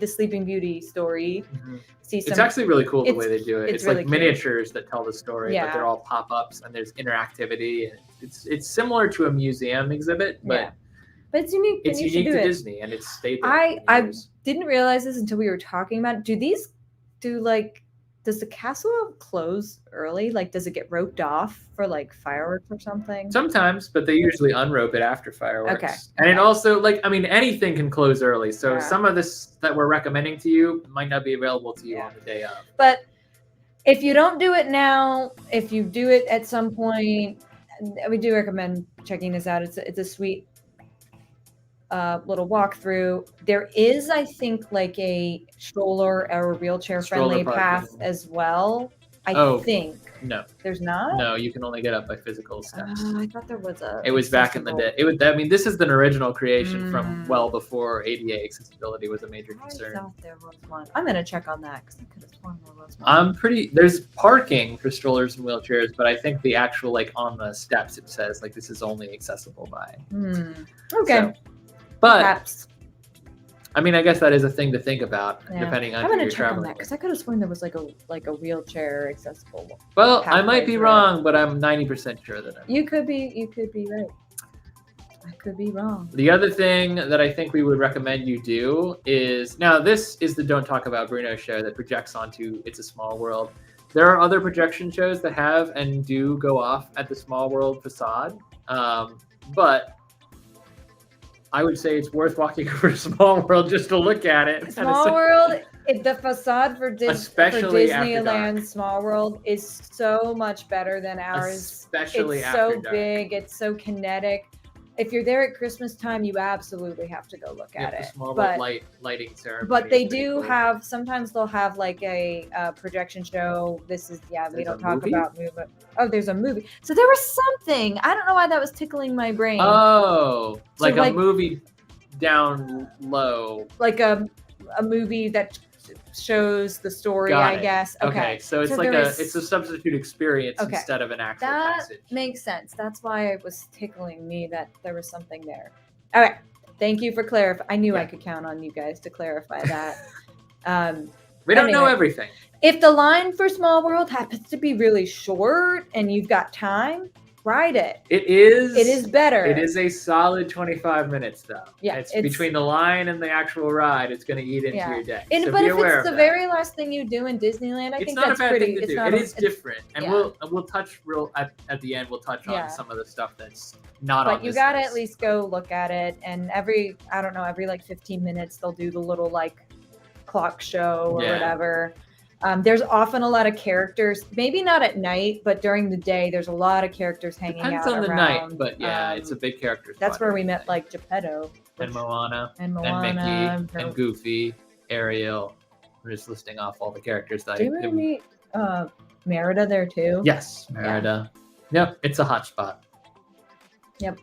Sleeping Beauty story. Mm-hmm. It's actually really cool the way they do it. It's really like miniatures that tell the story, but they're all pop-ups and there's interactivity. And it's similar to a museum exhibit, but it's unique. It's unique to Disney, and it's stayed there. I didn't realize this until we were talking about it. Does the castle close early? Like, does it get roped off for like fireworks or something? Sometimes, but they usually unrope it after fireworks. Okay. And it also, anything can close early. So some of this that we're recommending to you might not be available to you on the day of. But if you don't do it now, if you do it at some point, we do recommend checking this out. It's a sweet little walkthrough. There is, I think, like a stroller or wheelchair friendly path as well. I think. No. There's not? No, you can only get up by physical steps. I thought there was a. It was back in the day. This is an original creation from well before ADA accessibility was a major concern. I thought there was one. I'm gonna check on that because I could have sworn there was one. There's parking for strollers and wheelchairs, but I think the actual on the steps it says this is only accessible by. Okay. So, but perhaps. I mean, I guess that is a thing to think about, depending on who you're traveling with. Because I could have sworn there was like a wheelchair accessible. Well, I might be wrong, but I'm 90% sure that You could be right. I could be wrong. The other thing that I think we would recommend you do is, now this is the Don't Talk About Bruno show that projects onto It's a Small World. There are other projection shows that have and do go off at the Small World facade, but I would say it's worth walking over to Small World just to look at it. Small World, the facade for Disneyland Small World is so much better than ours. Especially it's after so dark. Big, it's so kinetic. If you're there at Christmas time, you absolutely have to go look at it. The Small World lighting ceremony. But they do have, sometimes they'll have like a projection show. We don't talk about movement. Oh, there's a movie. So there was something. I don't know why that was tickling my brain. Oh, so a movie down low. Like a movie that shows the story, I guess. Okay. So it's it's a substitute experience instead of an actual passage. That makes sense. That's why it was tickling me that there was something there. All right. Thank you for clarifying. I knew I could count on you guys to clarify that. We don't know everything. If the line for Small World happens to be really short and you've got time, ride it. It is better. It is a solid 25 minutes, though. Yeah, it's between the line and the actual ride. It's going to eat into your day. But if it's the very last thing you do in Disneyland, I think that's pretty. It's not a bad thing to do. It is different, and we'll touch at the end. We'll touch on some of the stuff that's not on this list. But you got to at least go look at it, and every 15 minutes they'll do the little clock show or whatever. There's often a lot of characters, maybe not at night, but during the day, there's a lot of characters hanging out Depends on the around. night, but it's a big character spot. That's where we met Geppetto. And Moana. And Mickey. And Goofy. Ariel. We're just listing off all the characters that Did we meet Merida there too? Yes, Merida. Yep, it's a hot spot. Yep.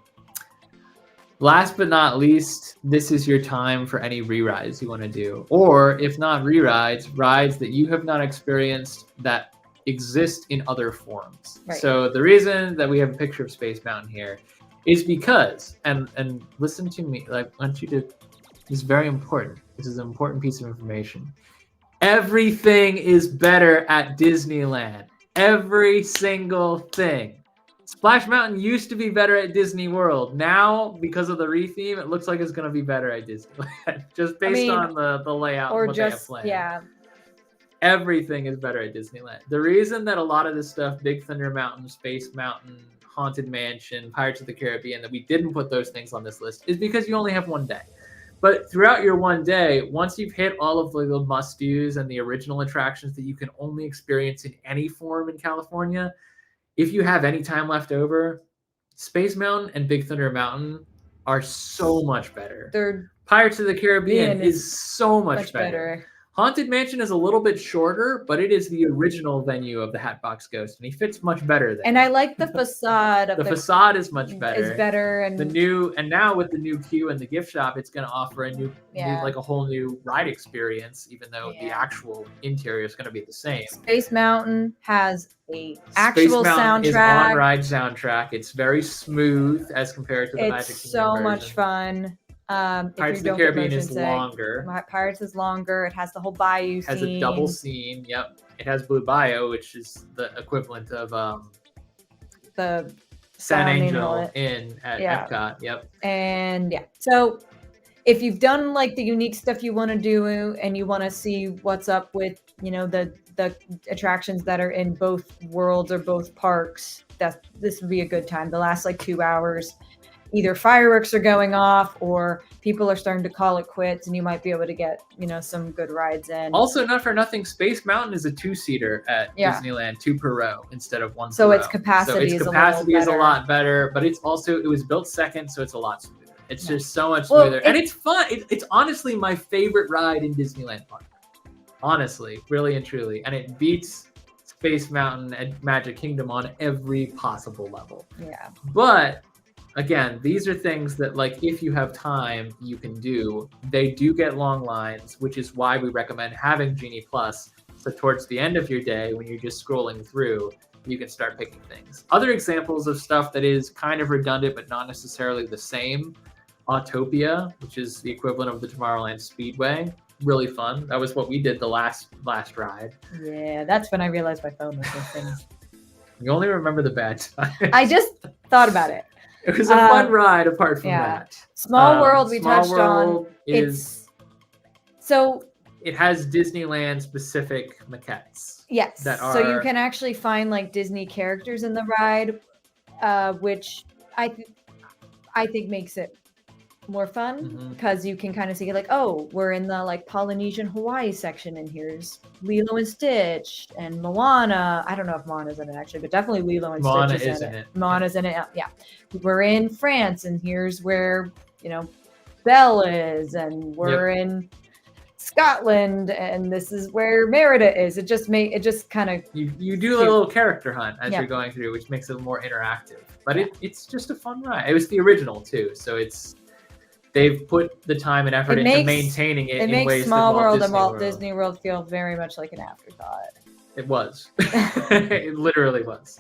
Last but not least, this is your time for any re-rides you want to do. Or if not re-rides, rides that you have not experienced that exist in other forms. Right. So the reason that we have a picture of Space Mountain here is because, and listen to me, like I want you to, this is very important. This is an important piece of information. Everything is better at Disneyland. Every single thing. Splash Mountain used to be better at Disney World. Now, because of the retheme, it looks like it's going to be better at Disneyland. Just based on the layout or and what just, they have planned. Everything is better at Disneyland. The reason that a lot of this stuff, Big Thunder Mountain, Space Mountain, Haunted Mansion, Pirates of the Caribbean, that we didn't put those things on this list is because you only have one day. But throughout your one day, once you've hit all of the must-dos and the original attractions that you can only experience in any form in California, if you have any time left over, Space Mountain and Big Thunder Mountain are so much better. Pirates of the Caribbean is so much better. Haunted Mansion is a little bit shorter, but it is the original venue of the Hatbox Ghost, and he fits much better there. And I like the facade. The facade is much better. Is better, and now with the new queue and the gift shop, it's going to offer a new, like a whole new ride experience, even though the actual interior is going to be the same. Space Mountain has a actual soundtrack. Is on-ride soundtrack. It's very smooth as compared to the Magic Kingdom It's so version. much fun. Pirates of the Caribbean is longer. Pirates is longer. It has the whole bayou scene. Has a double scene. Yep. It has Blue Bayou, which is the equivalent of the San Angel Inn at Epcot. Yep. And so if you've done like the unique stuff you want to do and you want to see what's up with, the attractions that are in both worlds or both parks, this would be a good time. The last like 2 hours. Either fireworks are going off or people are starting to call it quits, and you might be able to get, some good rides in. Also, not for nothing, Space Mountain is a 2-seater at Disneyland, 2 per row instead of 1 per row. So its capacity is a lot better, but it was built second, so it's a lot smoother. It's just so much smoother. And it's fun. It's honestly my favorite ride in Disneyland Park. Honestly, really and truly. And it beats Space Mountain and Magic Kingdom on every possible level. Yeah. But again, these are things that, like, if you have time, you can do. They do get long lines, which is why we recommend having Genie Plus. So towards the end of your day, when you're just scrolling through, you can start picking things. Other examples of stuff that is kind of redundant, but not necessarily the same. Autopia, which is the equivalent of the Tomorrowland Speedway. Really fun. That was what we did the last ride. Yeah, that's when I realized my phone was missing. You only remember the bad times. I just thought about it. It was a fun ride apart from that. Small World we touched on. It has Disneyland specific maquettes. Yes. So you can actually find like Disney characters in the ride, which I think makes it more fun because you can kind of see like, oh, we're in the like Polynesian Hawaii section, and here's Lilo and Stitch and Moana. I don't know if Moana's in it actually, but definitely Lilo and Stitch is in it. Moana's in it. Yeah. We're in France, and here's where, Belle is, and we're in Scotland, and this is where Merida is. It just kind of you do a little character hunt as you're going through, which makes it more interactive. But it's just a fun ride. It was the original too, so they've put the time and effort into maintaining it. It makes Small World and Walt Disney World feel very much like an afterthought. It was. It literally was.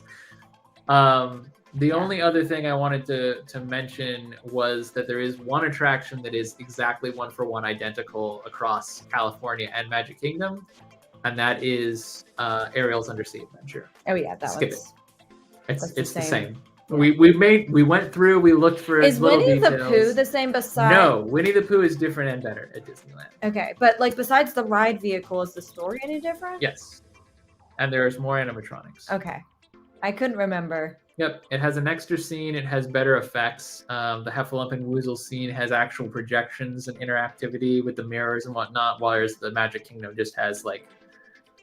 The only other thing I wanted to mention was that there is one attraction that is exactly 1-for-1 identical across California and Magic Kingdom, and that is Ariel's Undersea Adventure. Oh yeah, that Skip it. It's the same. We went through, we looked for little details. Is Winnie the Pooh the same besides? No, Winnie the Pooh is different and better at Disneyland. Okay, but like besides the ride vehicle, is the story any different? Yes. And there's more animatronics. Okay. I couldn't remember. Yep, it has an extra scene. It has better effects. The Heffalump and Woozle scene has actual projections and interactivity with the mirrors and whatnot, whereas the Magic Kingdom just has like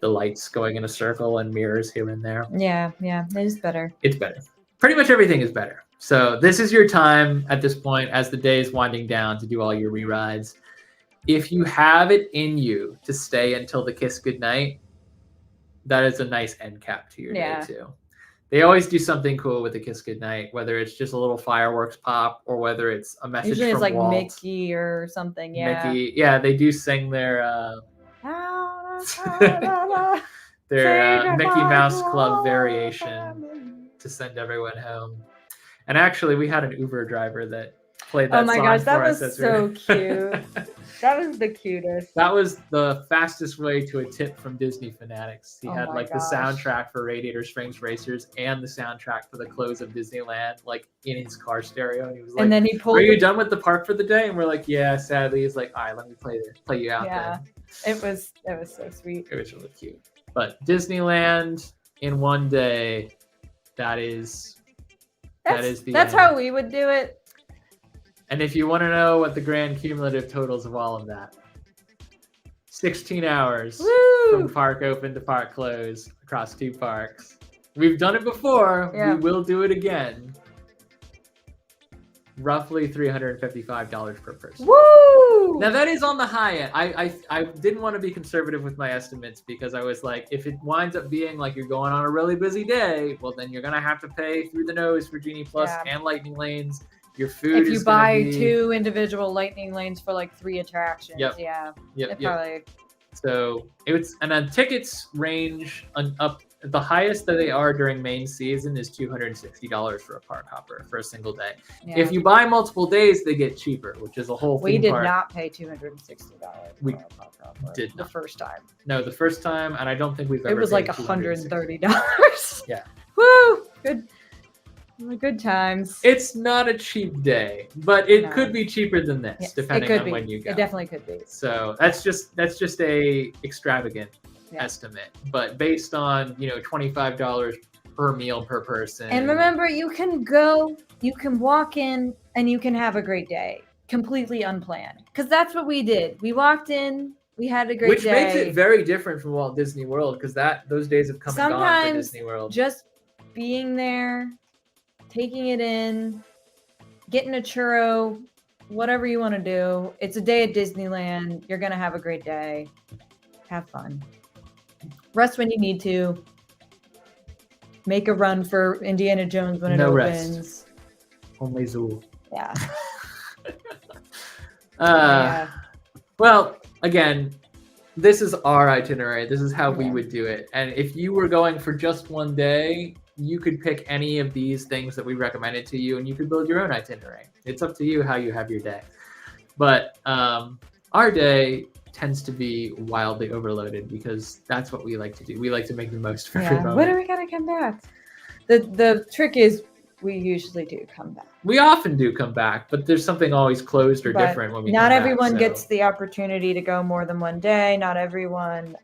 the lights going in a circle and mirrors here and there. Yeah, it is better. It's better. Pretty much everything is better. So this is your time at this point as the day is winding down to do all your re-rides. If you have it in you to stay until the Kiss Goodnight, that is a nice end cap to your Yeah. day too. They always do something cool with the Kiss Goodnight, whether it's just a little fireworks pop or whether it's a message Usually from it's like Walt. Mickey or something. Yeah. Mickey, yeah, they do sing their Mickey Mouse Club variation to send everyone home. And actually, we had an Uber driver that played that Oh my song gosh, that for us was as we so were- cute. That was the cutest. That was the fastest way to a tip from Disney Fanatics. He Oh had my like gosh. the soundtrack for Radiator Springs Racers and the soundtrack for the close of Disneyland, like in his car stereo. And he was like, And then he pulled. "Are you done with the park for the day?" And we're like, "Yeah." Sadly, he's like, "All right, let me play you out." Yeah. Then. It was so sweet. It was really cute. But Disneyland in one day, that is the That's end. how we would do it. And if you want to know what the grand cumulative totals of all of that, 16 hours from Woo! park open to park close across 2 parks. We've done it before. Yeah. We will do it again. Roughly $355 per person. Woo! Now that is on the high end. I didn't want to be conservative with my estimates because I was like, if it winds up being like you're going on a really busy day, well then you're gonna have to pay through the nose for Genie Plus Yeah. and Lightning Lanes. Your food If you is gonna buy be... 2 individual lightning lanes for like 3 attractions, Yep. yeah, Yep, it yep. probably. So and then tickets range up. The highest that they are during main season is $260 for a Parkhopper for a single day. Yeah. If you buy multiple days, they get cheaper, which is a whole We theme did park. not pay $260. We for a Parkhopper did the not. first time. No, the first time, and I don't think we've ever. It was paid like $260. $130. Yeah. Woo! Good times. It's not a cheap day, but it No. could be cheaper than this, Yes, depending it could on be. when you go. It definitely could be. So that's just a extravagant Yeah. estimate, but based on $25 per meal per person. And remember, you can go, you can walk in, and you can have a great day, completely unplanned. Because that's what we did. We walked in, we had a great Which day. makes it very different from Walt Disney World because those days have come and gone for Sometimes Disney World. just being there, taking it in, getting a churro, whatever you want to do. It's a day at Disneyland. You're going to have a great day. Have fun. Rest when you need to. Make a run for Indiana Jones when it No opens. rest. Only Zool. Yeah. Yeah. Well, again, this is our itinerary. This is how we Yeah. would do it. And if you were going for just one day, you could pick any of these things that we recommended to you and you could build your own itinerary. It's up to you how you have your day. But our day tends to be wildly overloaded because that's what we like to do. We like to make the most of every Yeah. moment. When are we going to come back? The trick is we usually do come back. We often do come back, but there's something always closed or But different when we not come back, everyone so- gets the opportunity to go more than one day. Not everyone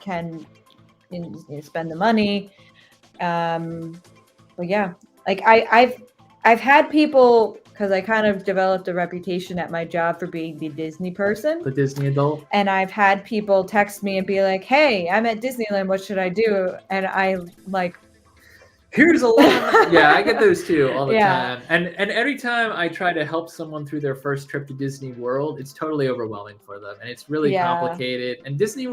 can spend the money. But yeah, like I've had people, because I kind of developed a reputation at my job for being the Disney person. The Disney adult. And I've had people text me and be like, "Hey, I'm at Disneyland. What should I do?" And I like, Here's a lot. Yeah, I get those too all the Yeah. time. And every time I try to help someone through their first trip to Disney World, it's totally overwhelming for them, and it's really Yeah. complicated. And Disney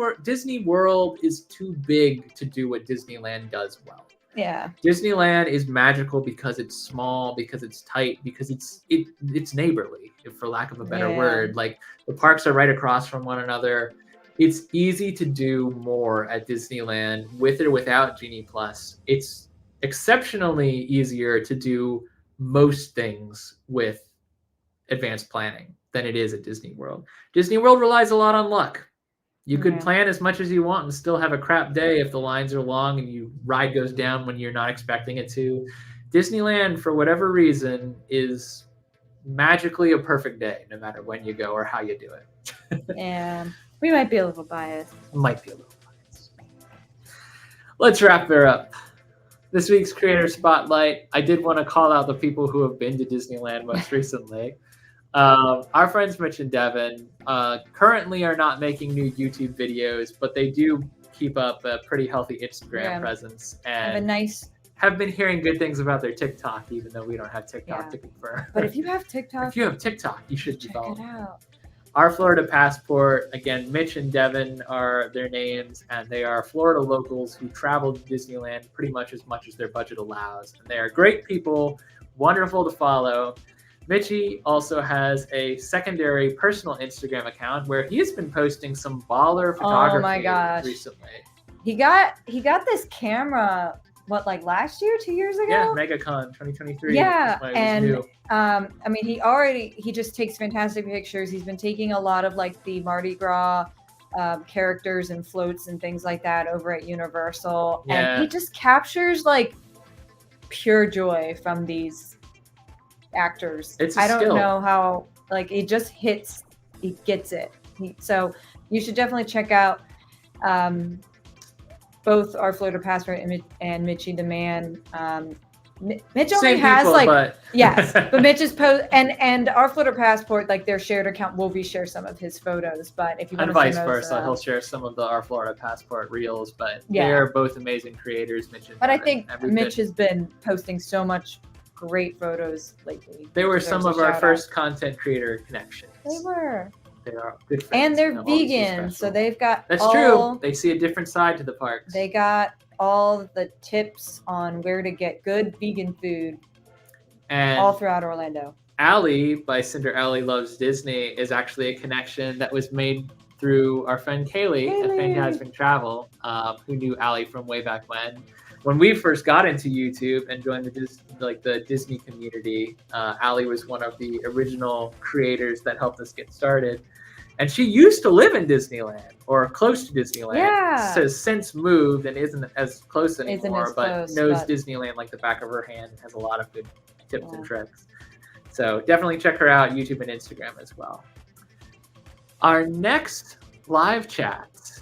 World is too big to do what Disneyland does well. yeah, Disneyland is magical because it's small, because it's tight, because it's neighborly, for lack of a better Yeah. word. Like the parks are right across from one another. It's easy to do more at Disneyland with or without Genie Plus. It's exceptionally easier to do most things with advanced planning than it is at Disney World. Disney World relies a lot on luck. You could Yeah. plan as much as you want and still have a crap day if the lines are long and your ride goes down when you're not expecting it to. Disneyland, for whatever reason, is magically a perfect day, no matter when you go or how you do it. yeah. We might be a little biased. Might be a little biased. Let's wrap her up. This week's Creator Spotlight, I did want to call out the people who have been to Disneyland most recently. Our friends Mitch and Devin currently are not making new YouTube videos, but they do keep up a pretty healthy Instagram Yeah. presence Have a and nice. have been hearing good things about their TikTok, even though we don't have TikTok Yeah. to confirm. But if you have TikTok, If you have TikTok, you should be check it following. out. Our Florida Passport, again, Mitch and Devin are their names, and they are Florida locals who travel to Disneyland pretty much as their budget allows. And they are great people, wonderful to follow. Mitchie also has a secondary personal Instagram account where he has been posting some baller photography Oh my gosh. recently. He got this camera, what, like last year, 2 years ago? Yeah, MegaCon 2023. Yeah, That's why it was and new. I mean, he just takes fantastic pictures. He's been taking a lot of like the Mardi Gras characters and floats and things like that over at Universal, Yeah. and he just captures like pure joy from these actors. It's a I don't skill. know how, like, it just hits, he gets it. So you should definitely check out both our Florida Passport and Mitchie the Man. Mitch only Same has people, like but yes, but Mitch's post and our Florida Passport, like their shared account, will be share some of his photos. But if you want and to vice versa, he'll share some of our Florida Passport reels. But Yeah. they are both amazing creators, Mitch and but I Devin, think and we've Mitch been- has been posting so much great photos lately. They were There's some a of our shout first content creator connections. out. They were, They are good friends. and they're and always vegan, so special. they've got That's all, true. They see a different side to the parks. They got all the tips on where to get good vegan food and all throughout Orlando. Allie by Cinder Allie Loves Disney is actually a connection that was made through our friend Kaylee at Kaylee. Fantastic Travel, who knew Allie from way back when. When we first got into YouTube and joined the Disney community, Allie was one of the original creators that helped us get started. And she used to live in Disneyland or close to Disneyland. Yeah. Has since moved and isn't as close Isn't anymore, as but close, knows but- Disneyland like the back of her hand. Has a lot of good tips Yeah. and tricks. So definitely check her out, YouTube and Instagram as well. Our next live chat,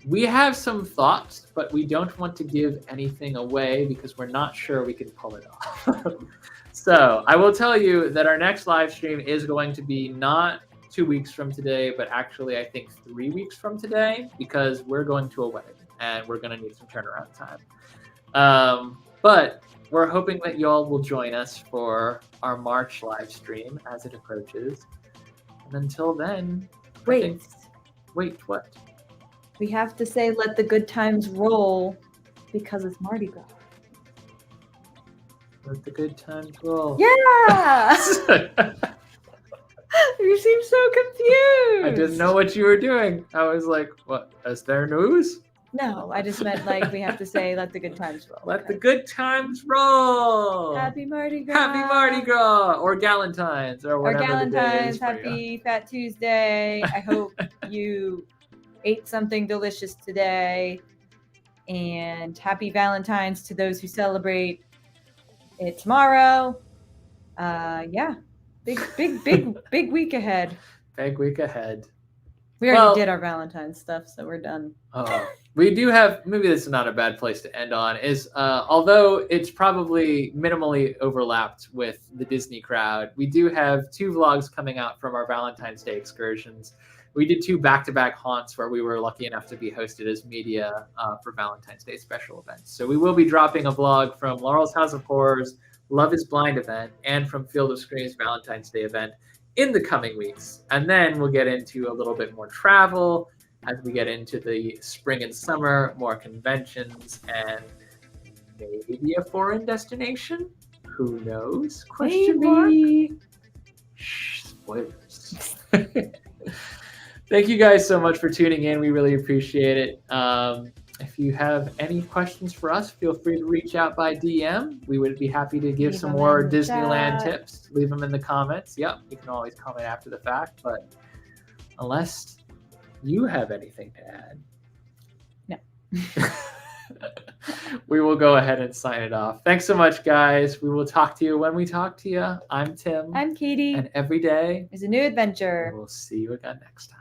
we have some thoughts, but we don't want to give anything away because we're not sure we can pull it off. So I will tell you that our next live stream is going to be not 2 weeks from today, but actually I think 3 weeks from today, because we're going to a wedding and we're going to need some turnaround time. But we're hoping that y'all will join us for our March live stream as it approaches. And until then, Wait, wait, what? we have to say let the good times roll because it's Mardi Gras. Let the good times roll. Yeah! You seem so confused. I didn't know what you were doing. I was like, what? Is there news? No, I just meant like we have to say let the good times roll. Let the okay? good times roll. Happy Mardi Gras. Happy Mardi Gras or Galentine's or Or whatever the day Galentine's. is for you. Happy Fat Tuesday. I hope you ate something delicious today. And happy Valentine's to those who celebrate it tomorrow. Yeah. Big week ahead. Big week ahead. We already Well- did our Valentine's stuff, so we're done. Oh, we do have, maybe this is not a bad place to end on, is although it's probably minimally overlapped with the Disney crowd, we do have 2 vlogs coming out from our Valentine's Day excursions. We did 2 back-to-back haunts where we were lucky enough to be hosted as media for Valentine's Day special events. So we will be dropping a vlog from Laurel's House of Horrors, Love is Blind event, and from Field of Screams Valentine's Day event in the coming weeks. And then we'll get into a little bit more travel as we get into the spring and summer, more conventions, and maybe a foreign destination. Who knows? Question mark. Shh, spoilers. Thank you guys so much for tuning in. We really appreciate it. If you have any questions for us, feel free to reach out by DM. We would be happy to give Leave some them more in the Disneyland chat. tips. Leave them in the comments. Yep, you can always comment after the fact, but unless you have anything to add. No. We will go ahead and sign it off. Thanks so much, guys. We will talk to you when we talk to you. I'm Tim. I'm Katie. And every day, There's a new adventure. we'll see you again next time.